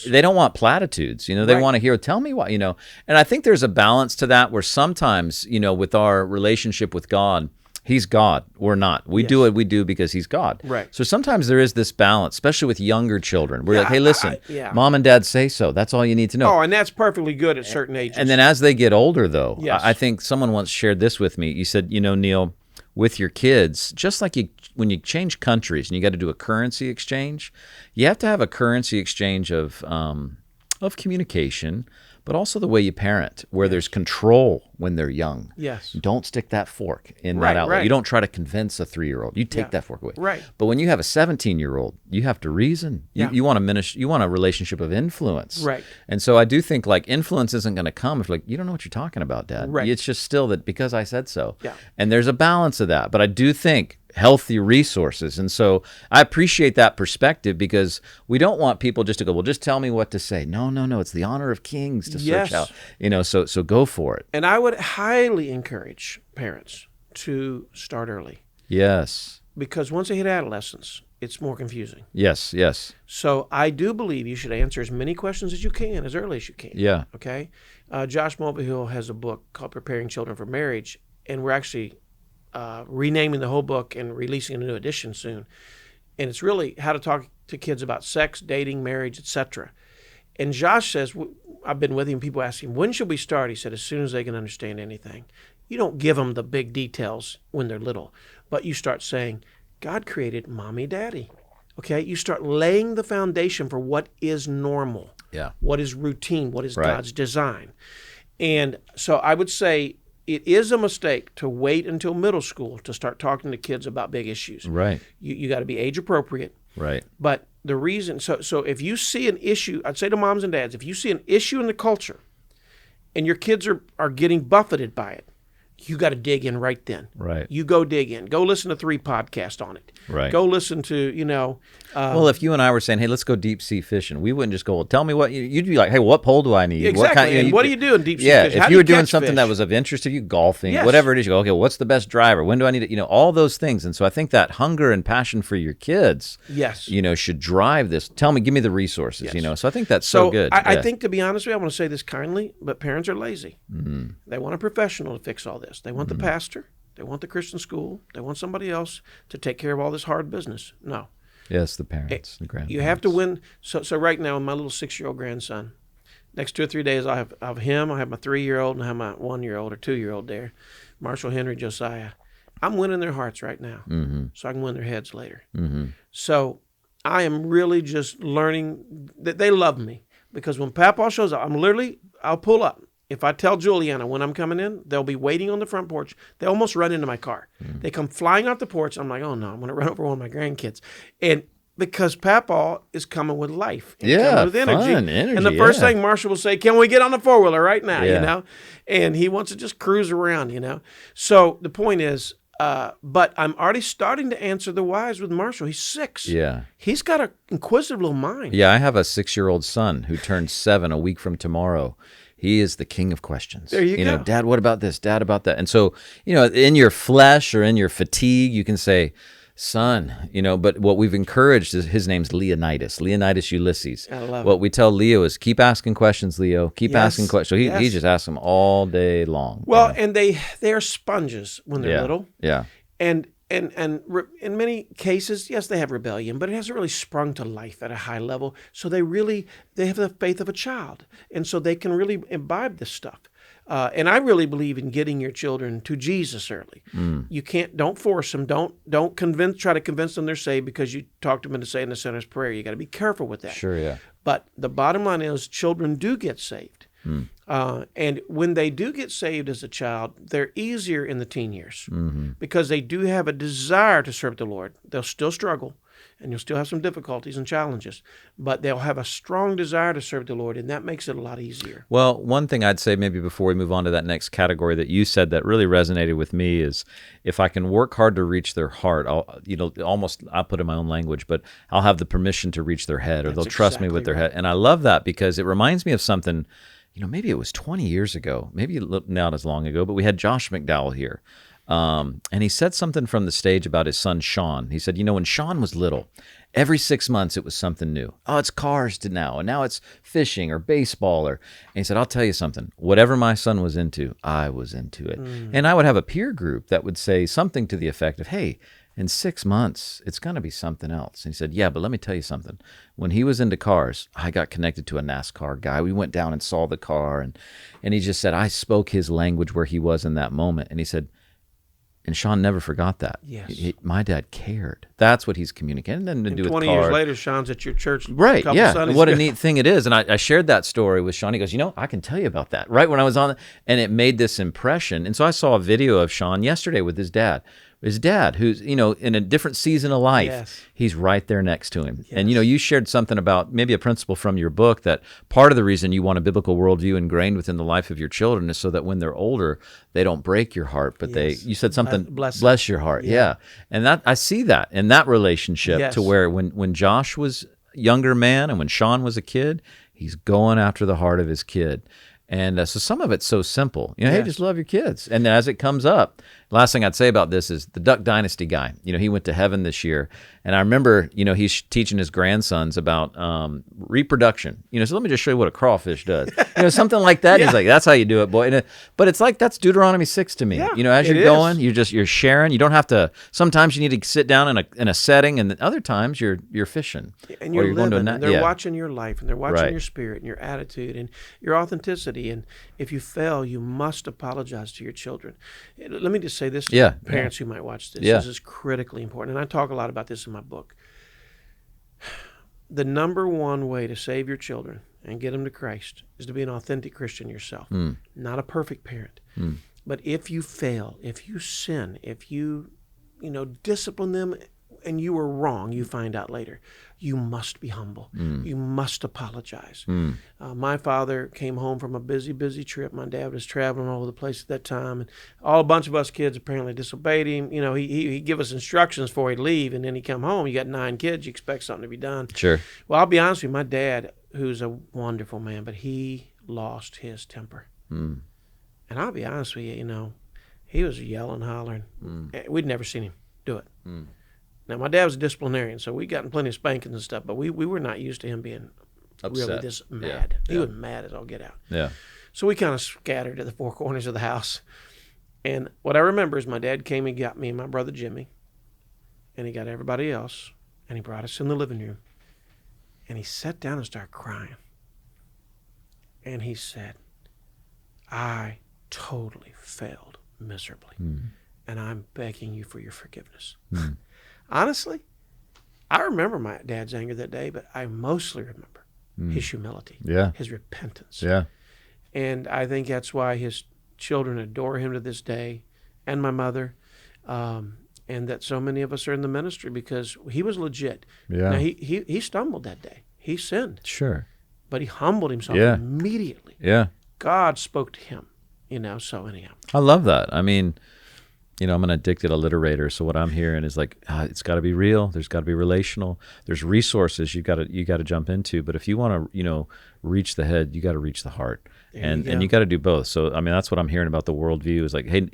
They don't want platitudes. They want to hear, tell me why, And I think there's a balance to that where sometimes, with our relationship with God, He's God. We're not. We do what we do because He's God. Right. So sometimes there is this balance, especially with younger children. We're like, hey, listen, Mom and Dad say so. That's all you need to know. Oh, and that's perfectly good at certain ages. And then as they get older, though, I think someone once shared this with me. You said, Neil, with your kids, just like when you change countries and you got to do a currency exchange, you have to have a currency exchange of communication, but also the way you parent, where there's control when they're young. Yes. Don't stick that fork in that outlet. You don't try to convince a 3-year-old. You take that fork away. Right. But when you have a 17-year-old, you have to reason. You want a relationship of influence. Right. And so I do think influence isn't going to come if you don't know what you're talking about, Dad. Right. It's just still that because I said so. Yeah. And there's a balance of that. But I do think healthy resources. And so I appreciate that perspective because we don't want people just to go, well, just tell me what to say. No. It's the honor of kings to search out, so go for it. And I would highly encourage parents to start early. Yes. Because once they hit adolescence, it's more confusing. Yes. So I do believe you should answer as many questions as you can, as early as you can. Yeah. Okay? Josh Mulvihill has a book called Preparing Children for Marriage, and we're actually renaming the whole book and releasing a new edition soon. And it's really how to talk to kids about sex, dating, marriage, etc. And Josh says, I've been with him, people ask him, when should we start? He said, as soon as they can understand anything. You don't give them the big details when they're little, but you start saying, God created mommy, daddy. Okay? You start laying the foundation for what is normal. Yeah. What is routine? What is God's design? And so I would say, it is a mistake to wait until middle school to start talking to kids about big issues. Right. You got to be age appropriate. Right. But the reason, so if you see an issue, I'd say to moms and dads, if you see an issue in the culture and your kids are getting buffeted by it, you got to dig in right then. Right. You go dig in. Go listen to 3 podcasts on it. Right. Go listen to, well, if you and I were saying, hey, let's go deep sea fishing, we wouldn't just go, well, tell me what, you'd be like, hey, what pole do I need? Exactly. What do you do in deep sea fishing? If you were doing something that was of interest to you, golfing, whatever it is, you go, okay, well, what's the best driver? When do I need it? All those things. And so I think that hunger and passion for your kids, should drive this. Give me the resources, So I think that's so good. I think, to be honest with you, I want to say this kindly, but parents are lazy. Mm-hmm. They want a professional to fix all this. They want the pastor. They want the Christian school. They want somebody else to take care of all this hard business. No. Yes, the parents, the grandparents. You have to win. So right now, my little 6-year-old grandson, next 2 or 3 days, I'll have him. I'll have my 3-year-old, and I have my 1-year-old or 2-year-old there. Marshall, Henry, Josiah. I'm winning their hearts right now, so I can win their heads later. Mm-hmm. So I am really just learning that they love me because when Papa shows up, I'll pull up. If I tell Juliana when I'm coming in, they'll be waiting on the front porch. They almost run into my car. They come flying off the porch. I'm like, oh no, I'm going to run over one of my grandkids. And because Papa is coming with life. Coming with energy. And the first thing Marshall will say, can we get on the 4-wheeler right now, And he wants to just cruise around, So the point is, but I'm already starting to answer the whys with Marshall. He's 6. Yeah. He's got an inquisitive little mind. Yeah, I have a 6-year-old son who turns 7 a week from tomorrow. He is the king of questions. There you go. Dad, what about this? Dad, about that. And so, in your flesh or in your fatigue, you can say, son, but what we've encouraged is his name's Leonidas Ulysses. I love what we tell Leo is keep asking questions, Leo. Keep asking questions. So he just asks them all day long. Well, and they are sponges when they're little. Yeah. And in many cases, yes, they have rebellion, but it hasn't really sprung to life at a high level. So they have the faith of a child. And so they can really imbibe this stuff. And I really believe in getting your children to Jesus early. You don't force them. Don't try to convince them they're saved because you talked them into saying the sinner's prayer. You got to be careful with that. Sure, yeah. But the bottom line is children do get saved. And when they do get saved as a child, they're easier in the teen years because they do have a desire to serve the Lord. They'll still struggle, and you'll still have some difficulties and challenges, but they'll have a strong desire to serve the Lord, and that makes it a lot easier. Well, one thing I'd say maybe before we move on to that next category that you said that really resonated with me is if I can work hard to reach their heart, I'll put in my own language, but I'll have the permission to reach their head, or they'll trust me with their head. And I love that because it reminds me of something, maybe it was 20 years ago, maybe not as long ago, but we had Josh McDowell here. And he said something from the stage about his son, Sean. He said, when Sean was little, every 6 months it was something new. Oh, it's cars to now, and now it's fishing or baseball. And he said, I'll tell you something, whatever my son was into, I was into it. And I would have a peer group that would say something to the effect of, hey, in 6 months, it's going to be something else. And he said, yeah, but let me tell you something. When he was into cars, I got connected to a NASCAR guy. We went down and saw the car. And he just said, I spoke his language where he was in that moment. And he said, and Sean never forgot that. Yes. My dad cared. That's what he's communicating. Nothing to do with 20 car. years later, Sean's at your church. Right, yeah. And what a neat thing it is. And I shared that story with Sean. He goes, I can tell you about that. Right when I was on it. And it made this impression. And so I saw a video of Sean yesterday with his dad. His dad, who's, in a different season of life, yes. He's right there next to him. Yes. And, you shared something about maybe a principle from your book that part of the reason you want a biblical worldview ingrained within the life of your children is so that when they're older, they don't break your heart, but yes. you said something, bless your heart. Yeah. And that I see that in that relationship yes. to where when Josh was a younger man and when Sean was a kid, he's going after the heart of his kid. And so some of it's so simple. Hey, just love your kids. And as it comes up, last thing I'd say about this is the Duck Dynasty guy. He went to heaven this year. And I remember, he's teaching his grandsons about reproduction. So let me just show you what a crawfish does. Something like that. Yeah. He's like, that's how you do it, boy. But it's like, that's Deuteronomy 6 to me. Yeah, As you're going, you're sharing. You don't have to, sometimes you need to sit down in a setting, and other times you're fishing. And you're living, and they're watching your life, and they're watching your spirit and your attitude and your authenticity. And if you fail, you must apologize to your children. Let me just say this to parents who might watch this. This is critically important. And I talk a lot about this in my book. The number one way to save your children and get them to Christ is to be an authentic Christian yourself, not a perfect parent. But if you fail, if you sin, if you discipline them and you were wrong, you find out later, you must be humble. You must apologize. My father came home from a busy trip. My dad was traveling all over the place at that time, and a bunch of us kids apparently disobeyed him. He'd give us instructions before he'd leave, and then he'd come home. You got 9 kids, you expect something to be done. Sure. Well, I'll be honest with you, my dad, who's a wonderful man, but he lost his temper. And I'll be honest with you, he was yelling, hollering. We'd never seen him do it. Now, my dad was a disciplinarian, so we gotten plenty of spankings and stuff, but we were not used to him being upset. Really this mad. Yeah. He was mad as all get out. Yeah. So we kind of scattered to the 4 corners of the house. And what I remember is my dad came and got me and my brother Jimmy, and he got everybody else, and he brought us in the living room. And he sat down and started crying. And he said, I totally failed miserably, and I'm begging you for your forgiveness. Honestly, I remember my dad's anger that day, but I mostly remember his humility, his repentance. Yeah. And I think that's why his children adore him to this day, and my mother, and that so many of us are in the ministry because he was legit. Yeah. Now, he stumbled that day. He sinned. Sure. But he humbled himself immediately. Yeah. God spoke to him, so anyhow. I love that. I mean, I'm an addicted alliterator, so what I'm hearing is like, it's got to be real. There's got to be relational. There's resources you got to jump into. But if you want to, reach the head, you got to reach the heart, and you got to do both. So I mean, that's what I'm hearing about the worldview is like, hey,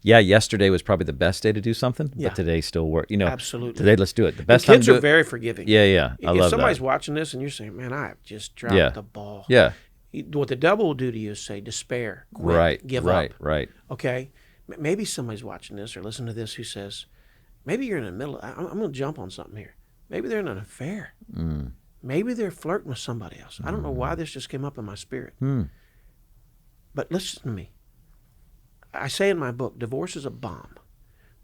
yesterday was probably the best day to do something, but today still works. Absolutely. Today, let's do it. The best and kids time to are very forgiving. Yeah. I love that. If somebody's watching this and you're saying, man, I have just dropped the ball. Yeah. What the devil will do to you is say, despair, quit, give up. Right. Okay. Maybe somebody's watching this or listening to this who says, maybe you're in the middle. I'm going to jump on something here. Maybe they're in an affair. Maybe they're flirting with somebody else. I don't know why this just came up in my spirit. But listen to me. I say in my book, divorce is a bomb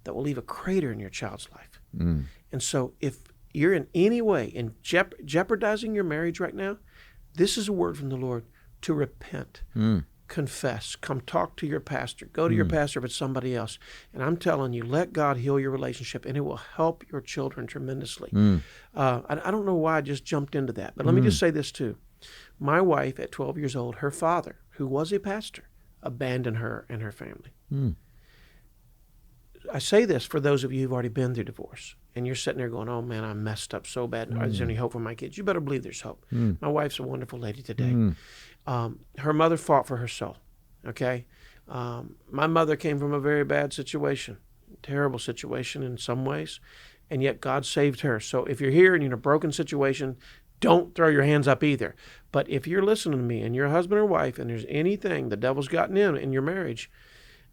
that will leave a crater in your child's life. And so if you're in any way in jeopardizing your marriage right now, this is a word from the Lord to repent, confess, come talk to your pastor, go to your pastor if it's somebody else. And I'm telling you, let God heal your relationship, and it will help your children tremendously. I don't know why I just jumped into that, but let me just say this too. My wife at 12 years old, her father, who was a pastor, abandoned her and her family. I say this for those of you who've already been through divorce, and you're sitting there going, oh man, I messed up so bad. Is there any hope for my kids? You better believe there's hope. My wife's a wonderful lady today. Her mother fought for her soul, okay? My mother came from a very bad situation, terrible situation in some ways, and yet God saved her. So if you're here and you're in a broken situation, don't throw your hands up either. But if you're listening to me and you're a husband or wife and there's anything the devil's gotten in your marriage,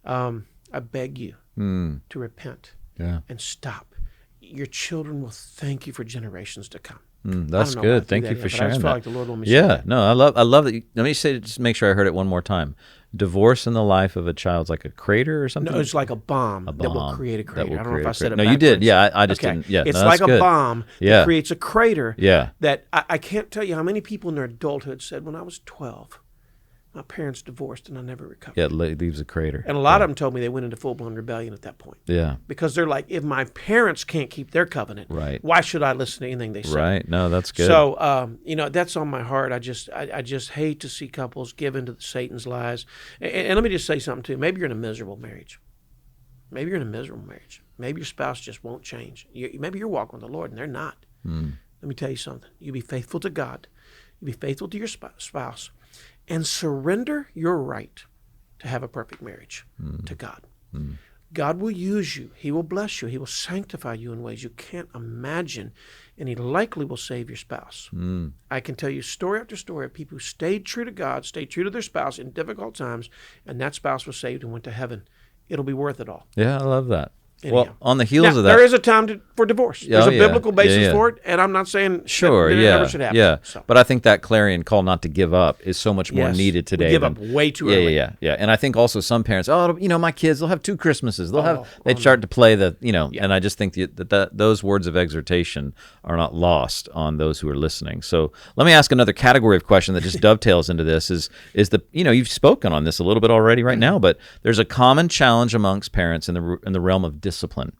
I beg you to repent and stop. Your children will thank you for generations to come. That's good. Thank you for sharing that. I just feel like the Lord will share that. No, I love that. Let me say, just make sure I heard it one more time. Divorce in the life of a child is like a crater or something? No, it's like a bomb that will create a crater. I don't know if I said it No, backwards. you did. Yeah, I just didn't. Yeah, it's no, like that's a good. bomb that creates a crater that I can't tell you how many people in their adulthood said, when I was 12, my parents divorced and I never recovered. Yeah, it leaves a crater. And a lot of them told me they went into full-blown rebellion at that point. Yeah. Because they're like, if my parents can't keep their covenant, why should I listen to anything they say? Right. No, that's good. So, that's on my heart. I just hate to see couples give into Satan's lies. And let me just say something too. Maybe you're in a miserable marriage. Maybe your spouse just won't change. Maybe you're walking with the Lord and they're not. Let me tell you something. You be faithful to God. You be faithful to your spouse. And surrender your right to have a perfect marriage to God. God will use you. He will bless you. He will sanctify you in ways you can't imagine, and He likely will save your spouse. I can tell you story after story of people who stayed true to God, stayed true to their spouse in difficult times, and that spouse was saved and went to heaven. It'll be worth it all. Yeah, I love that. Anyhow. Well, on the heels of that, there is a time for divorce. There's a biblical basis for it, and I'm not saying that it never should happen. So. But I think that clarion call not to give up is so much more needed today. We give up way too early. Yeah. And I think also some parents, my kids, they'll have 2 Christmases. They'd start to play and I just think that those words of exhortation are not lost on those who are listening. So let me ask another category of question that just dovetails into this is you've spoken on this a little bit already right now, but there's a common challenge amongst parents in the realm of discipline.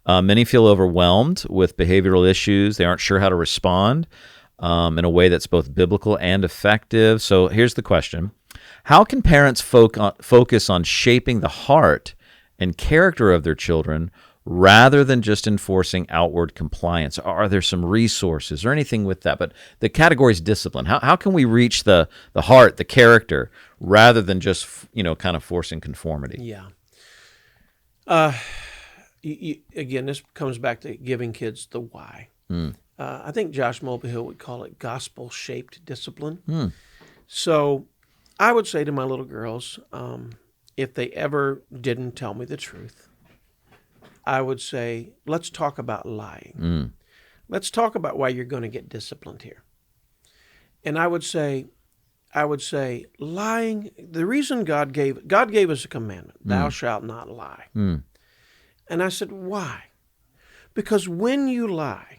Many feel overwhelmed with behavioral issues. They aren't sure how to respond in a way that's both biblical and effective. So here's the question. How can parents focus on shaping the heart and character of their children rather than just enforcing outward compliance? Are there some resources or anything with that? But the category is discipline. How can we reach the heart, the character, rather than just kind of forcing conformity? Yeah. Again, this comes back to giving kids the why. I think Josh Mulvihill would call it gospel-shaped discipline. So I would say to my little girls, if they ever didn't tell me the truth, I would say, let's talk about lying. Let's talk about why you're going to get disciplined here. And I would say, lying, the reason God gave us a commandment, thou shalt not lie. And I said, why? Because when you lie,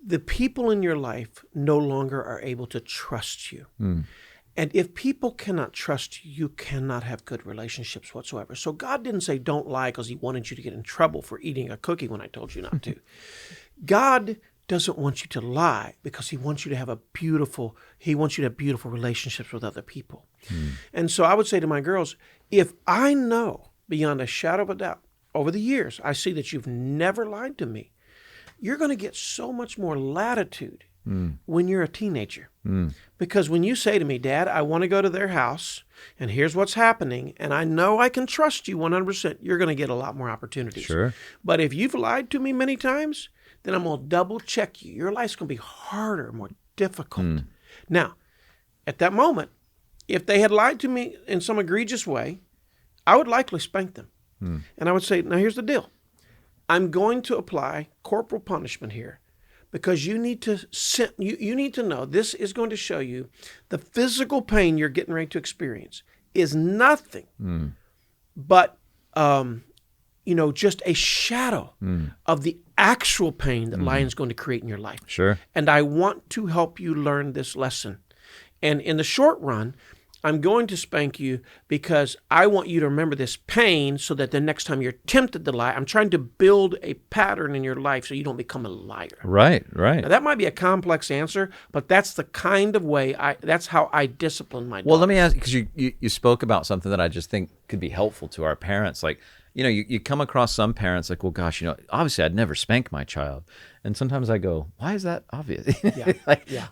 the people in your life no longer are able to trust you. And if people cannot trust you, you cannot have good relationships whatsoever. So God didn't say don't lie because He wanted you to get in trouble for eating a cookie when I told you not to. God doesn't want you to lie because He wants you to have beautiful relationships with other people. And so I would say to my girls, if I know beyond a shadow of a doubt, over the years, I see that you've never lied to me, you're going to get so much more latitude when you're a teenager. Because when you say to me, Dad, I want to go to their house, and here's what's happening, and I know I can trust you 100%, you're going to get a lot more opportunities. Sure. But if you've lied to me many times, then I'm going to double check you. Your life's going to be harder, more difficult. Now, at that moment, if they had lied to me in some egregious way, I would likely spank them. And I would say, now here's the deal. I'm going to apply corporal punishment here because you need to know this is going to show you the physical pain you're getting ready to experience is nothing but, just a shadow of the actual pain that lying's going to create in your life. Sure. And I want to help you learn this lesson. And in the short run, I'm going to spank you because I want you to remember this pain so that the next time you're tempted to lie, I'm trying to build a pattern in your life so you don't become a liar. Right. Now, that might be a complex answer, but that's the kind of way that's how I discipline my daughter. Well, let me ask, because you spoke about something that I just think could be helpful to our parents. Like, you come across some parents like, well, gosh, obviously I'd never spank my child. And sometimes I go, why is that obvious?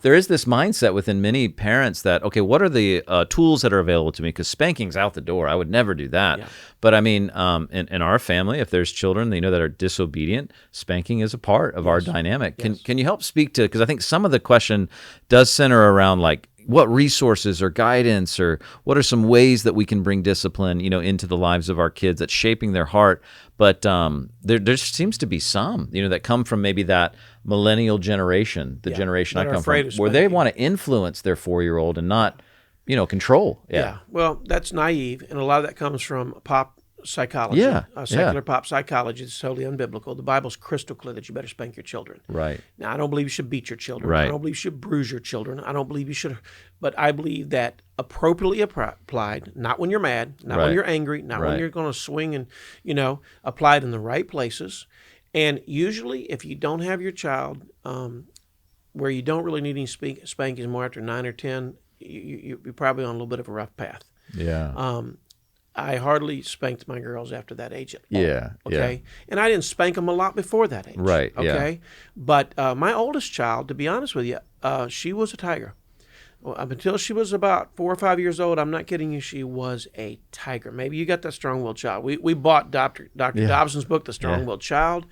There is this mindset within many parents that, okay, what are the tools that are available to me? Because spanking's out the door. I would never do that. Yeah. But I mean, in our family, if there's children that are disobedient, spanking is a part of our dynamic. Can you help speak to, because I think some of the question does center around like, what resources or guidance or what are some ways that we can bring discipline, into the lives of our kids that's shaping their heart? But there seems to be some, that come from maybe that millennial generation, the generation I come from, where they want to influence their 4-year-old and not, control. Yeah. Well, that's naive. And a lot of that comes from pop psychology, secular pop psychology. It's totally unbiblical. The Bible's crystal clear that you better spank your children. Right. Now, I don't believe you should beat your children. Right. I don't believe you should bruise your children. I don't believe you should, but I believe that appropriately applied, not when you're mad, not when you're angry, not when you're going to swing and, applied in the right places. And usually, if you don't have your child, where you don't really need any spankings more after 9 or 10, you're probably on a little bit of a rough path. Yeah. I hardly spanked my girls after that age at all. Yeah. Okay. And I didn't spank them a lot before that age. Right. Okay. Yeah. But my oldest child, to be honest with you, she was a tiger. Well, up until she was about 4 or 5 years old, I'm not kidding you, she was a tiger. Maybe you got that strong-willed child. We bought Dr. Dobson's book, The Strong-Willed Child.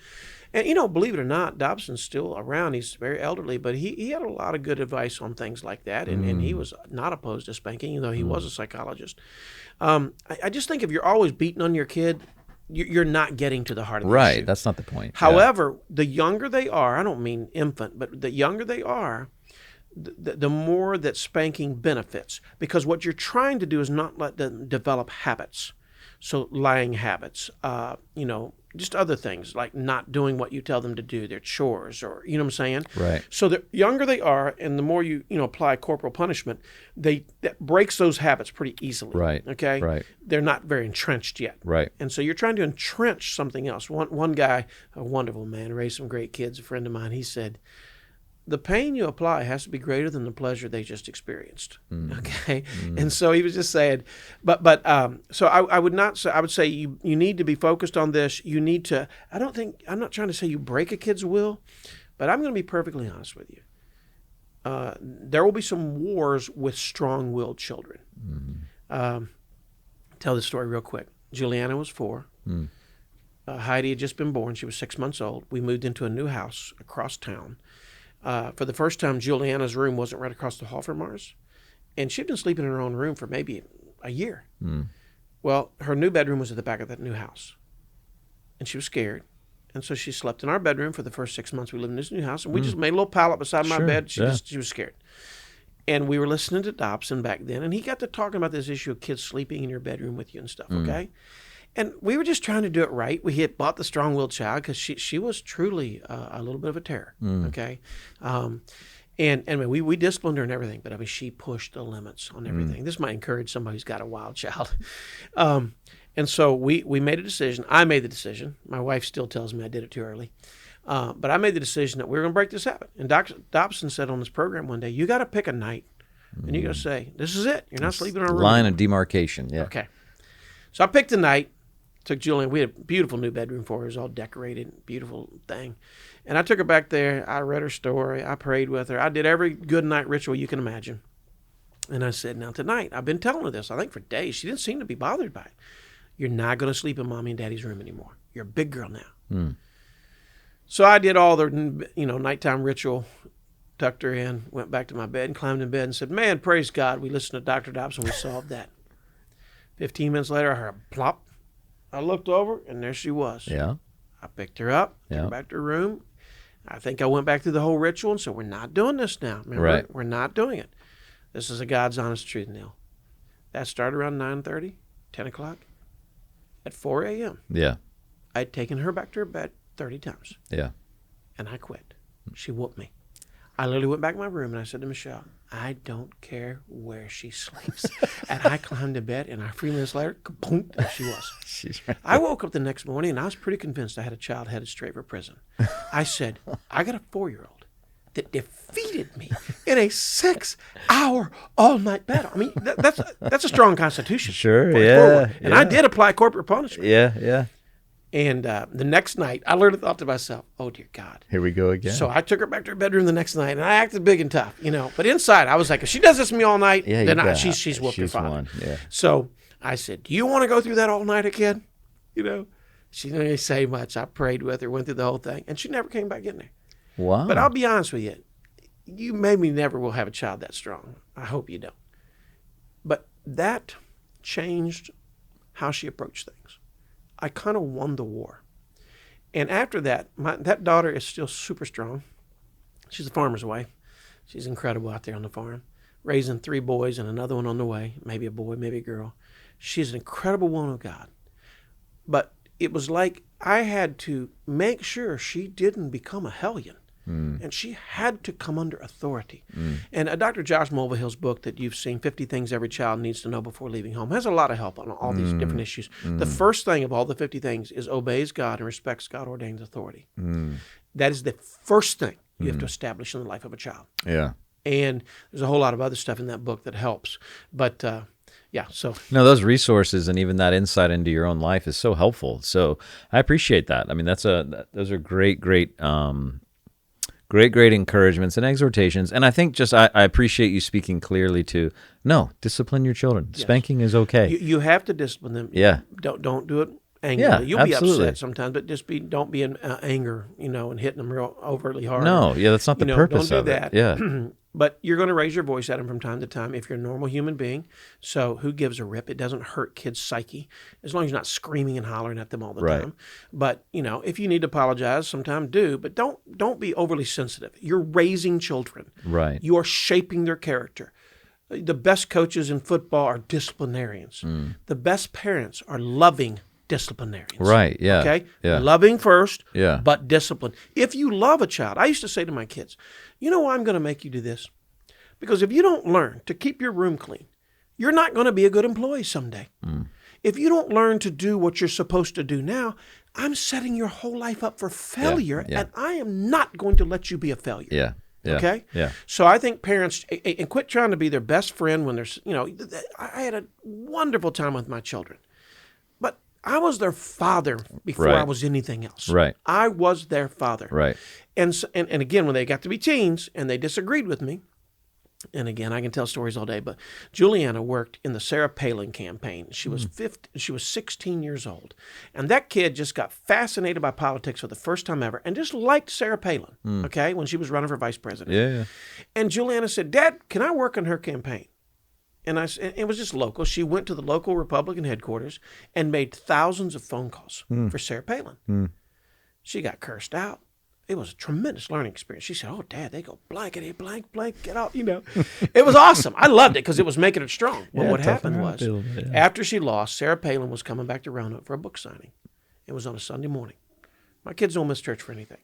And, believe it or not, Dobson's still around. He's very elderly, but he had a lot of good advice on things like that, and he was not opposed to spanking, even though he was a psychologist. I just think if you're always beating on your kid, you're not getting to the heart of the issue. Right, that's not the point. However, the younger they are, I don't mean infant, but the younger they are, the more that spanking benefits. Because what you're trying to do is not let them develop habits. So lying habits, just other things like not doing what you tell them to do, their chores, or you know what I'm saying? Right. So the younger they are, and the more you apply corporal punishment, that breaks those habits pretty easily. Right. Okay. Right. They're not very entrenched yet. Right. And so you're trying to entrench something else. One guy, a wonderful man, raised some great kids. A friend of mine, he said, the pain you apply has to be greater than the pleasure they just experienced. Okay, and so he was just saying, but so I would not say. I would say you need to be focused on this. You need to. I'm not trying to say you break a kid's will, but I'm going to be perfectly honest with you. There will be some wars with strong-willed children. Tell this story real quick. Juliana was 4. Heidi had just been born. She was 6 months old. We moved into a new house across town. For the first time, Juliana's room wasn't right across the hall from ours. And she'd been sleeping in her own room for maybe a year. Well, her new bedroom was at the back of that new house. And she was scared. And so she slept in our bedroom for the first 6 months we lived in this new house. And we just made a little pallet beside my bed. She was scared. And we were listening to Dobson back then. And he got to talking about this issue of kids sleeping in your bedroom with you and stuff, okay? And we were just trying to do it right. We had bought the strong-willed child because she was truly a little bit of a terror, okay? And I mean, we disciplined her and everything, but I mean, she pushed the limits on everything. This might encourage somebody who's got a wild child. And so we made a decision. I made the decision. My wife still tells me I did it too early. But I made the decision that we were going to break this habit. And Dr. Dobson said on this program one day, you got to pick a night. And you got to say, this is it. You're not sleeping in our room. Line of demarcation, yeah. Okay. So I picked a night. Took Julian. We had a beautiful new bedroom for her. It was all decorated, beautiful thing. And I took her back there. I read her story. I prayed with her. I did every good night ritual you can imagine. And I said, now tonight, I've been telling her this, I think for days. She didn't seem to be bothered by it. You're not going to sleep in Mommy and Daddy's room anymore. You're a big girl now. So I did all the nighttime ritual, tucked her in, went back to my bed and climbed in bed and said, man, praise God. We listened to Dr. Dobson. We solved that. 15 minutes later, I heard a plop. I looked over, and there she was. Yeah. I picked her up, took her back to her room. I think I went back through the whole ritual and said, we're not doing this now. Remember? Right. We're not doing it. This is a God's honest truth, Neil. That started around 9:30, 10 o'clock. At 4 a.m., Yeah. I'd taken her back to her bed 30 times, Yeah. and I quit. She whooped me. I literally went back to my room, and I said to Michelle, I don't care where she sleeps. And I climbed in bed, and 3 minutes later, kaboom, there she was. She's right. I woke up the next morning, and I was pretty convinced I had a child headed straight for prison. I said, I got a 4-year-old that defeated me in a 6-hour all-night battle. I mean, that's a strong constitution. Sure, for a yeah, 4-1. And I yeah. did apply corporate punishment. Yeah. Yeah. And the next night, I literally thought to myself, oh, dear God. Here we go again. So I took her back to her bedroom the next night, and I acted big and tough, But inside, I was like, if she does this to me all night, Yeah, then she's whooped her father. Won. Yeah. So I said, do you want to go through that all night again? She didn't really say much. I prayed with her, went through the whole thing, and she never came back in there. Wow. But I'll be honest with you. You maybe never will have a child that strong. I hope you don't. But that changed how she approached things. I kind of won the war. And after that, that daughter is still super strong. She's a farmer's wife. She's incredible out there on the farm, raising 3 boys and another one on the way, maybe a boy, maybe a girl. She's an incredible woman of God. But it was like I had to make sure she didn't become a hellion. And she had to come under authority. And Dr. Josh Mulvihill's book that you've seen, 50 Things Every Child Needs to Know Before Leaving Home, has a lot of help on all these different issues. The first thing of all the 50 things is obeys God and respects God-ordained authority. That is the first thing you have to establish in the life of a child. Yeah. And there's a whole lot of other stuff in that book that helps. But yeah, so. No, those resources and even that insight into your own life is so helpful. So I appreciate that. I mean, those are great encouragements and exhortations. And I think I appreciate you speaking clearly to, no, discipline your children. Yes. Spanking is okay. You have to discipline them. Yeah. Don't do it angrily. Yeah, You'll absolutely. be upset sometimes, but don't be in anger, and hitting them real overtly hard. No, yeah, that's not the purpose don't of do it. that. Yeah. But you're going to raise your voice at them from time to time if you're a normal human being. So who gives a rip? It doesn't hurt kids' psyche as long as you're not screaming and hollering at them all the time. But, if you need to apologize, sometimes do. But don't be overly sensitive. You're raising children. Right. You are shaping their character. The best coaches in football are disciplinarians. The best parents are loving disciplinarians. Right, yeah. Okay? Yeah. Loving first, Yeah. but discipline. If you love a child, I used to say to my kids, you know why I'm going to make you do this? Because if you don't learn to keep your room clean, you're not going to be a good employee someday. If you don't learn to do what you're supposed to do now, I'm setting your whole life up for failure, Yeah. and I am not going to let you be a failure. Yeah. Yeah. Okay? Yeah. So I think parents, and quit trying to be their best friend when there's, I had a wonderful time with my children. But I was their father before Right. I was anything else. Right. I was their father. Right. And again, when they got to be teens and they disagreed with me, and again, I can tell stories all day, but Juliana worked in the Sarah Palin campaign. She was 16 years old. And that kid just got fascinated by politics for the first time ever and just liked Sarah Palin, okay, when she was running for vice president. Yeah. And Juliana said, Dad, can I work on her campaign? And it was just local. She went to the local Republican headquarters and made thousands of phone calls for Sarah Palin. She got cursed out. It was a tremendous learning experience. She said, oh, Dad, they go blankety blank, blank, get out, It was awesome. I loved it because it was making it strong. Well, what happened was, after she lost, Sarah Palin was coming back to Roanoke for a book signing. It was on a Sunday morning. My kids don't miss church for anything.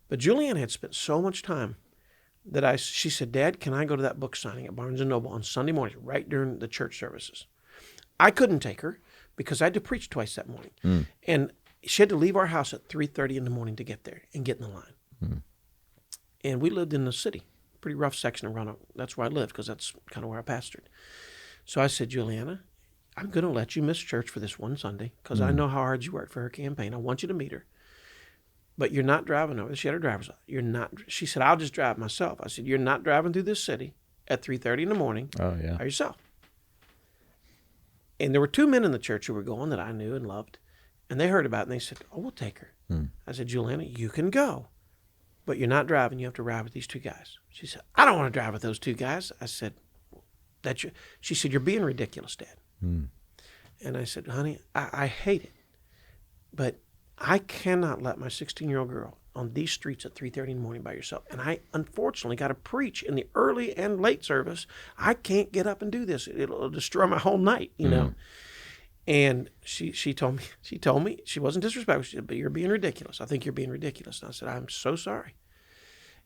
But Julianne had spent so much time that she said, Dad, can I go to that book signing at Barnes & Noble on Sunday morning, right during the church services? I couldn't take her because I had to preach twice that morning. And she had to leave our house at 3:30 in the morning to get there and get in the line. And we lived in the city, pretty rough section of Roanoke. That's where I lived because that's kind of where I pastored. So I said, Juliana, I'm going to let you miss church for this one Sunday because I know how hard you worked for her campaign. I want you to meet her. But you're not driving over. She had her driver's license. She said, I'll just drive myself. I said, you're not driving through this city at 3:30 in the morning by yourself. And there were 2 men in the church who were going that I knew and loved. And they heard about it, and they said, oh, we'll take her. I said, Juliana, you can go, but you're not driving. You have to ride with these 2 guys. She said, I don't want to drive with those 2 guys. I said, she said, you're being ridiculous, Dad. And I said, honey, I hate it, but I cannot let my 16-year-old girl on these streets at 3:30 in the morning by yourself. And I unfortunately got to preach in the early and late service. I can't get up and do this. It'll destroy my whole night, you know. And she told me, she wasn't disrespectful. She said, but you're being ridiculous. I think you're being ridiculous. And I said, I'm so sorry.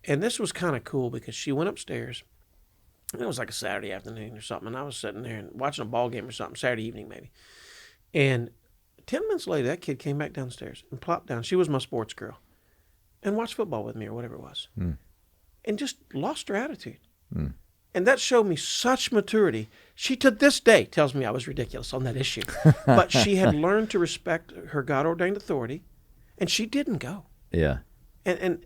And this was kind of cool because she went upstairs. It was like a Saturday afternoon or something. And I was sitting there and watching a ball game or something, Saturday evening maybe. And 10 minutes later, that kid came back downstairs and plopped down. She was my sports girl. And watched football with me or whatever it was. And just lost her attitude. And that showed me such maturity. She, to this day, tells me I was ridiculous on that issue. But she had learned to respect her God-ordained authority, and she didn't go. Yeah. And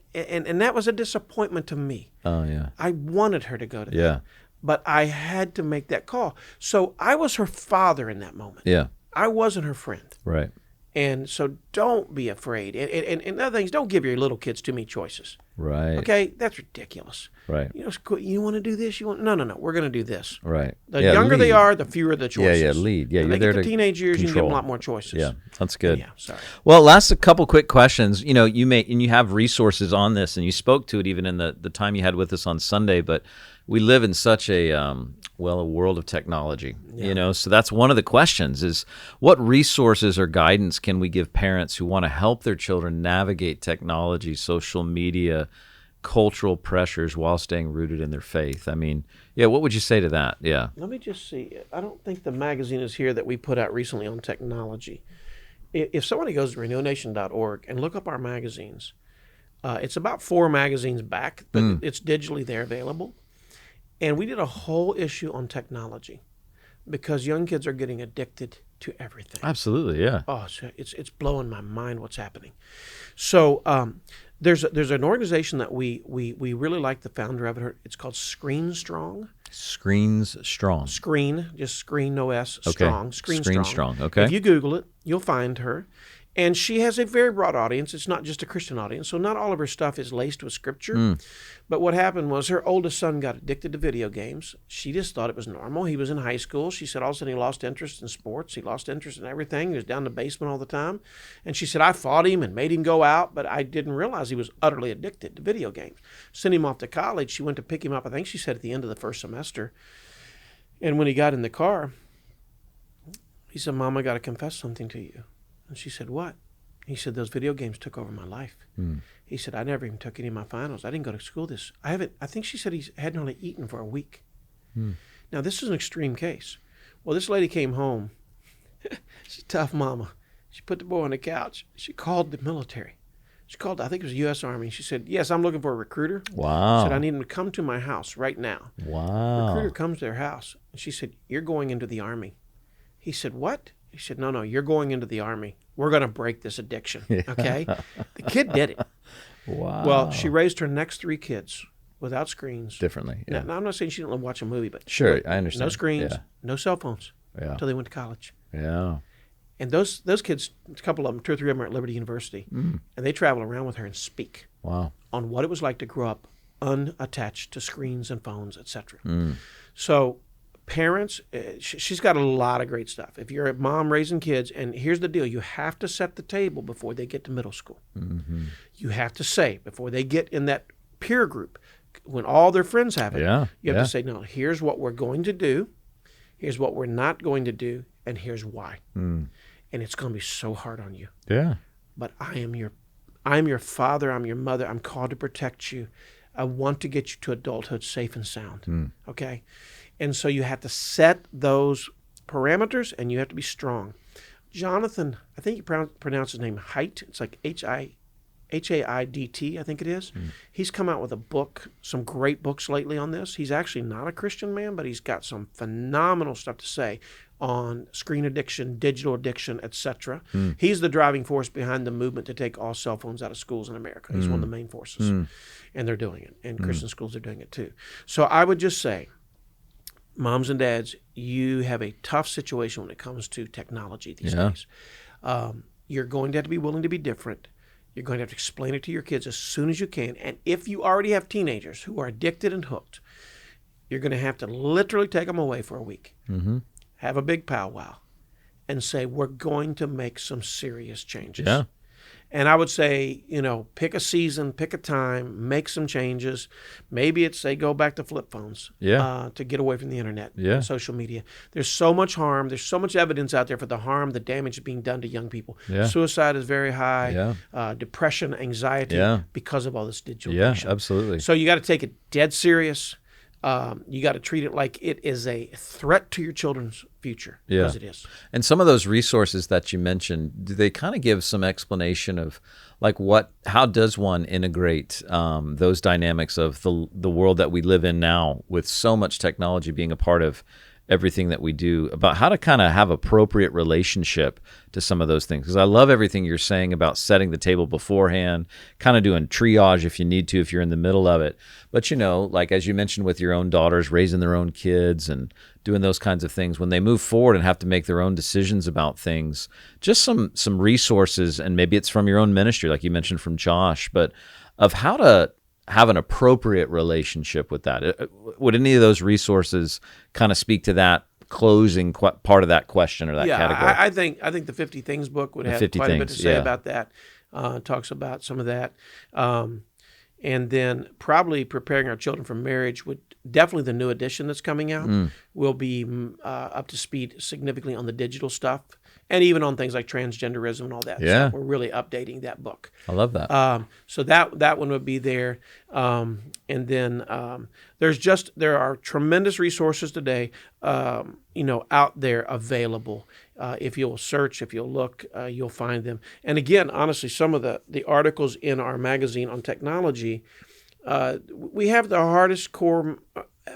that was a disappointment to me. Oh, yeah. I wanted her to go to that. But I had to make that call. So I was her father in that moment. Yeah. I wasn't her friend. Right. And so don't be afraid. And other things, don't give your little kids too many choices. Right. Okay? That's ridiculous. Right. You know, you want to do this? No. We're going to do this. Right. The younger they are, the fewer the choices. Yeah, lead. Yeah, when you're they there get to to teenage years, control. you can give them a lot more choices. Yeah, that's good. Yeah, sorry. Well, last a couple quick questions. You know, and you have resources on this, and you spoke to it even in the time you had with us on Sunday, but we live in such a world of technology, you know, so that's one of the questions is what resources or guidance can we give parents who want to help their children navigate technology, social media, cultural pressures while staying rooted in their faith? I mean, yeah, what would you say to that? Yeah. Let me just see. I don't think the magazine is here that we put out recently on technology. If somebody goes to renewnation.org and look up our magazines, it's about 4 magazines back, but it's digitally there available. And we did a whole issue on technology because young kids are getting addicted to everything. Absolutely, yeah. Oh, it's blowing my mind what's happening. So there's an organization that we really like the founder of it. It's called Screen Strong. Screens Strong. Screen, just screen, no S, strong. Okay. Screen Strong, okay. If you Google it, you'll find her. And she has a very broad audience. It's not just a Christian audience. So not all of her stuff is laced with scripture. But what happened was her oldest son got addicted to video games. She just thought it was normal. He was in high school. She said all of a sudden he lost interest in sports. He lost interest in everything. He was down in the basement all the time. And she said, I fought him and made him go out, but I didn't realize he was utterly addicted to video games. Sent him off to college. She went to pick him up, I think she said at the end of the first semester. And when he got in the car, he said, Mom, I got to confess something to you. And she said, what? He said, those video games took over my life. He said, I never even took any of my finals. I didn't go to school I think she said he hadn't really eaten for a week. Now, this is an extreme case. Well, this lady came home. She's a tough mama. She put the boy on the couch. She called the military. She called, I think it was the U.S. Army. She said, yes, I'm looking for a recruiter. Wow. She said, I need him to come to my house right now. Wow. Recruiter comes to their house. And she said, you're going into the Army. He said, what? He said, no, you're going into the Army. We're going to break this addiction, okay? The kid did it. Wow. Well, she raised her next 3 kids without screens. Differently, yeah. Now, I'm not saying she didn't watch a movie, but Sure, I understand. no screens, Yeah. no cell phones until they went to college. Yeah. And those kids, a couple of them, 2 or 3 of them are at Liberty University, and they travel around with her and speak Wow. on what it was like to grow up unattached to screens and phones, etc. So parents, she's got a lot of great stuff. If you're a mom raising kids, and here's the deal, you have to set the table before they get to middle school. You have to say, before they get in that peer group, when all their friends have it, you have to say, no, here's what we're going to do, here's what we're not going to do, and here's why. And it's going to be so hard on you. Yeah. But I'm your father, I'm your mother, I'm called to protect you. I want to get you to adulthood safe and sound. Okay? And so you have to set those parameters, and you have to be strong. Jonathan, I think you pronounce his name Haidt. It's like Haidt, I think it is. He's come out with a book, some great books lately on this. He's actually not a Christian man, but he's got some phenomenal stuff to say on screen addiction, digital addiction, etc. He's the driving force behind the movement to take all cell phones out of schools in America. He's one of the main forces, and they're doing it. And Christian schools are doing it too. So I would just say, moms and dads, you have a tough situation when it comes to technology these days. You're going to have to be willing to be different. You're going to have to explain it to your kids as soon as you can. And if you already have teenagers who are addicted and hooked, you're going to have to literally take them away for a week. Have a big powwow and say, we're going to make some serious changes. And I would say, pick a season, pick a time, make some changes. Maybe it's say go back to flip phones to get away from the internet and social media. There's so much harm. There's so much evidence out there for the harm, the damage being done to young people. Yeah. Suicide is very high. Depression, anxiety because of all this digital. Yeah, absolutely. So you got to take it dead serious. You got to treat it like it is a threat to your children's future, because it is. And some of those resources that you mentioned, do they kind of give some explanation of like how does one integrate those dynamics of the world that we live in now with so much technology being a part of everything that we do, about how to kind of have appropriate relationship to some of those things? Because I love everything you're saying about setting the table beforehand, kind of doing triage if you need to, if you're in the middle of it. But, like as you mentioned with your own daughters, raising their own kids and doing those kinds of things, when they move forward and have to make their own decisions about things, just some resources, and maybe it's from your own ministry, like you mentioned from Josh, but of how to have an appropriate relationship with that. Would any of those resources kind of speak to that closing part of that question or that category? I think the 50 Things book would have quite a bit to say about that. Talks about some of that. And then probably preparing our children for marriage would definitely, the new edition that's coming out will be up to speed significantly on the digital stuff, and even on things like transgenderism and all that. Yeah. So we're really updating that book. I love that. So that one would be there. And then there are tremendous resources today, out there available. If you'll search, if you'll look, you'll find them. And again, honestly, some of the articles in our magazine on technology, we have the hardest core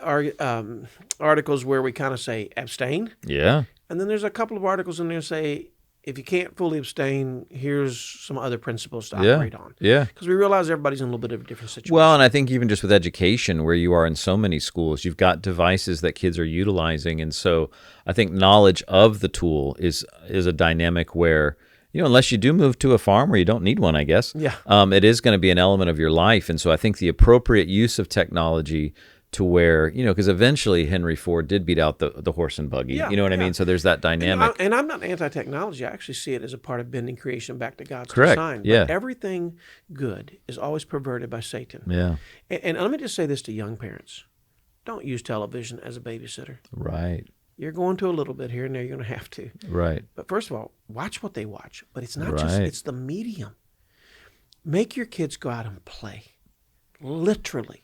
articles where we kind of say abstain. Yeah. And then there's a couple of articles in there that say, if you can't fully abstain, here's some other principles to operate on. Yeah. Because we realize everybody's in a little bit of a different situation. Well, and I think even just with education, where you are in so many schools, you've got devices that kids are utilizing. And so I think knowledge of the tool is a dynamic where, unless you do move to a farm where you don't need one, I guess, it is going to be an element of your life. And so I think the appropriate use of technology to where, because eventually Henry Ford did beat out the horse and buggy. You know what I mean? So there's that dynamic. And I'm not anti-technology. I actually see it as a part of bending creation back to God's Correct. design. Yeah. But everything good is always perverted by Satan. Yeah. And let me just say this to young parents. Don't use television as a babysitter. Right. You're going to a little bit here and there. You're going to have to. Right. But first of all, watch what they watch. But it's not just, it's the medium. Make your kids go out and play. Literally.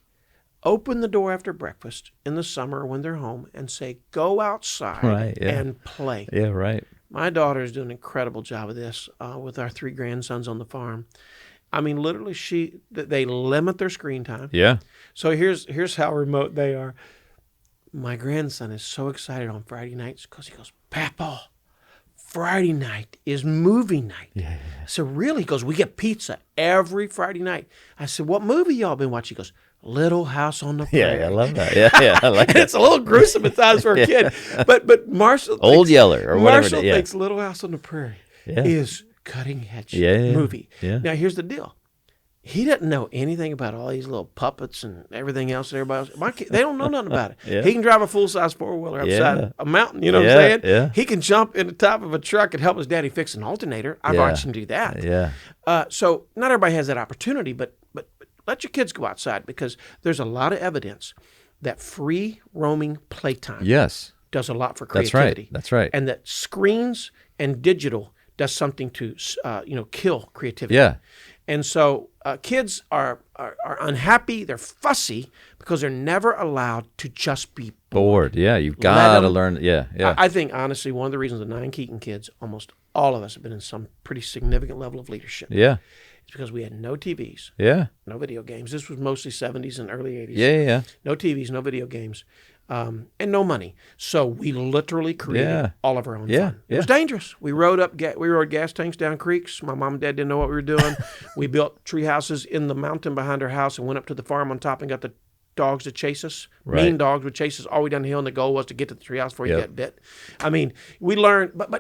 Open the door after breakfast in the summer when they're home and say, go outside and play. Yeah, right. My daughter is doing an incredible job of this with our 3 grandsons on the farm. I mean, literally, they limit their screen time. Yeah. So here's how remote they are. My grandson is so excited on Friday nights because he goes, Papa, Friday night is movie night. Yeah. So really, he goes, we get pizza every Friday night. I said, what movie y'all been watching? He goes, Little House on the Prairie. Yeah, I love that. Yeah, I like that. It's a little gruesome at times for a kid. But Marshall Old Yeller or whatever. Marshall thinks Little House on the Prairie is cutting edge movie. Yeah. Now here's the deal. He doesn't know anything about all these little puppets and everything else that everybody else. My kid, they don't know nothing about it. He can drive a full-size four-wheeler upside a mountain, you know what I'm saying? Yeah. He can jump in the top of a truck and help his daddy fix an alternator. I've watched him do that. Yeah. So not everybody has that opportunity, but let your kids go outside, because there's a lot of evidence that free roaming playtime does a lot for creativity. That's right. And that screens and digital does something to kill creativity. Yeah. And so kids are unhappy, they're fussy because they're never allowed to just be bored. Yeah, you've got to learn. Yeah. I think honestly, one of the reasons the 9 Keaton kids, almost all of us, have been in some pretty significant level of leadership. Yeah. It's because we had no TVs. Yeah. No video games. This was mostly 70s and early 80s. Yeah. No TVs, no video games, and no money. So we literally created all of our own fun. It was dangerous. We rode gas tanks down creeks. My mom and dad didn't know what we were doing. We built tree houses in the mountain behind our house and went up to the farm on top and got the dogs to chase us. Right. Mean dogs would chase us all the way down the hill, and the goal was to get to the treehouse before you get bit. I mean, we learned, but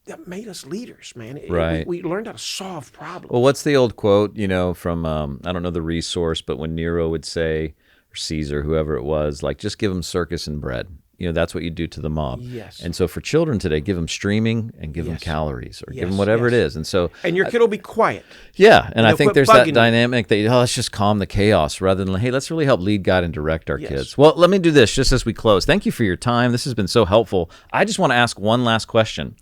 that made us leaders, man. We learned how to solve problems. Well, what's the old quote, from, I don't know the resource, but when Nero would say, or Caesar, whoever it was, like, just give them circus and bread. that's what you do to the mob. Yes. And so for children today, give them streaming and give them Yes. calories, or give Yes, them whatever yes. it is. And so, And your kid will be quiet. yeah, and I they'll think quit there's bugging that you. dynamic that, let's just calm the chaos rather than, hey, let's really help lead, guide, and direct our Yes. kids. Well, let me do this just as we close. Thank you for your time. This has been so helpful. I just want to ask one last question.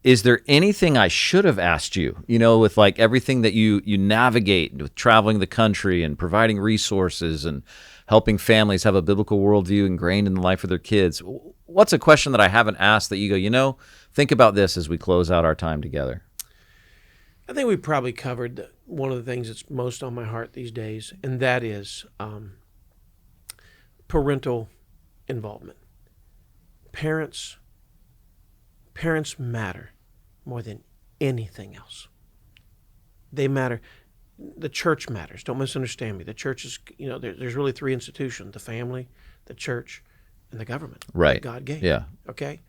Is there anything I should have asked you, with like everything that you navigate with traveling the country and providing resources and helping families have a biblical worldview ingrained in the life of their kids? What's a question that I haven't asked that you go, think about this as we close out our time together? I think we probably covered one of the things that's most on my heart these days, and that is parental involvement. Parents matter more than anything else. They matter. The church matters. Don't misunderstand me. The church is, there's really three institutions: the family, the church, and the government. Right. That God gave. Yeah. Okay?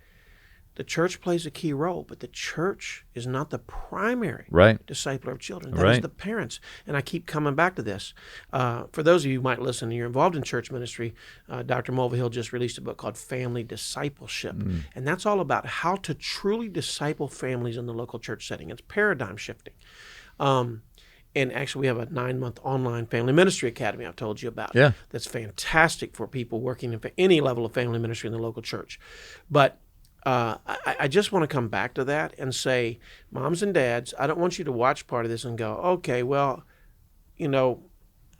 The church plays a key role, but the church is not the primary Right. discipler of children. That is Right. the parents. And I keep coming back to this. For those of you who might listen and you're involved in church ministry, Dr. Mulvihill just released a book called Family Discipleship. And that's all about how to truly disciple families in the local church setting. It's paradigm shifting. And actually, we have a 9-month online family ministry academy I've told you about. Yeah. That's fantastic for people working in any level of family ministry in the local church. But I just want to come back to that and say, moms and dads, I don't want you to watch part of this and go, okay, well, I know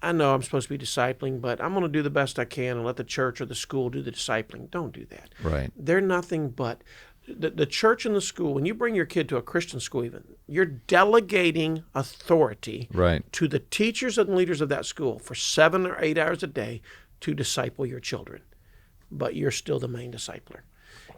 I'm supposed to be discipling, but I'm going to do the best I can and let the church or the school do the discipling. Don't do that. Right. They're nothing but the church and the school. When you bring your kid to a Christian school even, you're delegating authority Right. to the teachers and leaders of that school for 7 or 8 hours a day to disciple your children. But you're still the main discipler.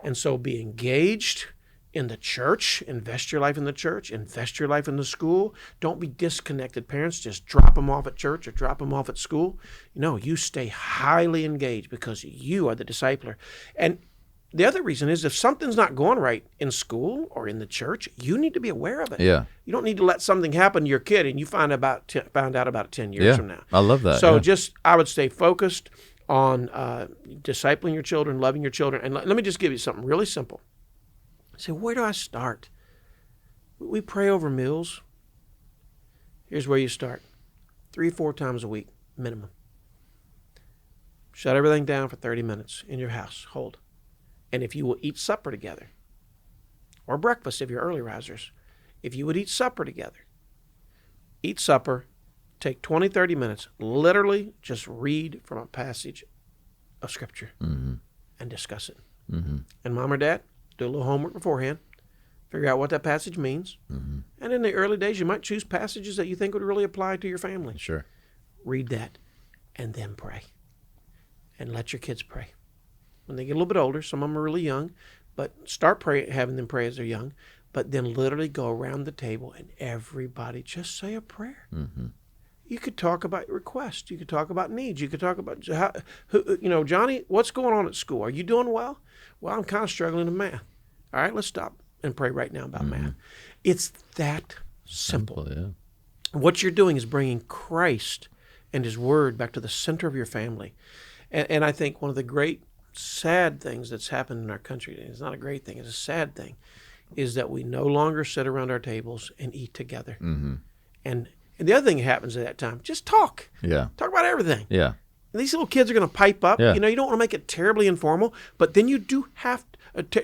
And so be engaged in the church, invest your life in the church, invest your life in the school. Don't be disconnected. Parents, just drop them off at church or drop them off at school. You stay highly engaged because you are the discipler. And the other reason is if something's not going right in school or in the church, you need to be aware of it. Yeah. You don't need to let something happen to your kid and you found out about it 10 years Yeah. from now. I love that. So Yeah. I would stay focused on discipling your children, loving your children. And let me just give you something really simple. Say, where do I start? We pray over meals. Here's where you start. 3-4 times a week, minimum. Shut everything down for 30 minutes in your house. Hold. And if you will eat supper together, or breakfast if you're early risers, if you would eat supper together, eat supper, take 20, 30 minutes, literally just read from a passage of Scripture and discuss it. And mom or dad, do a little homework beforehand, figure out what that passage means. And in the early days, you might choose passages that you think would really apply to your family. Sure. Read that and then pray. And let your kids pray. When they get a little bit older, some of them are really young, but start having them pray as they're young, but then literally go around the table and everybody just say a prayer. You could talk about requests. You could talk about needs. You could talk about, Johnny, what's going on at school? Are you doing well? Well, I'm kind of struggling in math. All right, let's stop and pray right now about math. It's that simple. Yeah. What you're doing is bringing Christ and His Word back to the center of your family. And I think one of the great sad things that's happened in our country, it's not a great thing, it's a sad thing, is that we no longer sit around our tables and eat together. And the other thing that happens at that time, just talk. Yeah. Talk about everything. Yeah. And these little kids are going to pipe up. Yeah. You don't want to make it terribly informal, but then you do have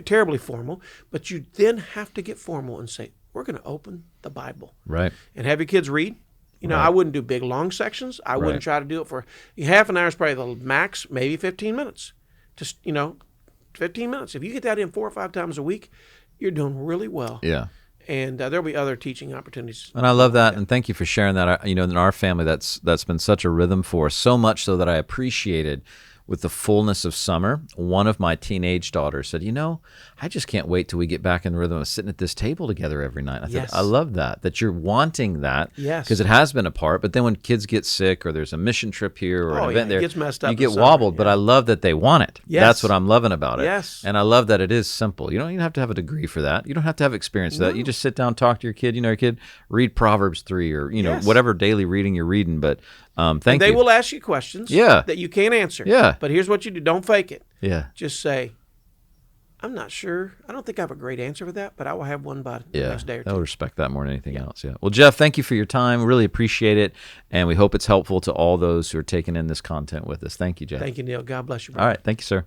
terribly formal, but you then have to get formal and say, we're going to open the Bible. Right. And have your kids read. Right. I wouldn't do big, long sections. I wouldn't try to do it for half an hour is probably the max, maybe 15 minutes. Just, 15 minutes. If you get that in 4 or 5 times a week, you're doing really well. Yeah. And there'll be other teaching opportunities. And I love that, and thank you for sharing that. In our family, that's been such a rhythm for us, so much so that I appreciated with the fullness of summer, one of my teenage daughters said, I just can't wait till we get back in the rhythm of sitting at this table together every night. I Yes. thought, I love that you're wanting that. Yes. Because it has been a part, but then when kids get sick or there's a mission trip here or an event it there, gets messed up you in get summer, wobbled, but yeah. I love that they want it. Yes. That's what I'm loving about it. Yes. And I love that it is simple. You don't even have to have a degree for that. You don't have to have experience for that. You just sit down, talk to your kid. Your kid, read Proverbs 3 or, Yes. whatever daily reading you're reading. But thank They you. will ask you questions Yeah. that you can't answer. Yeah. But here's what you do. Don't fake it. Yeah. Just say, I'm not sure. I don't think I have a great answer for that, but I will have one by the next day or they'll two. respect that more than anything else. Yeah. Well, Jeff, thank you for your time. Really appreciate it, and we hope it's helpful to all those who are taking in this content with us. Thank you, Jeff. Thank you, Neil. God bless you, brother. All right. Thank you, sir.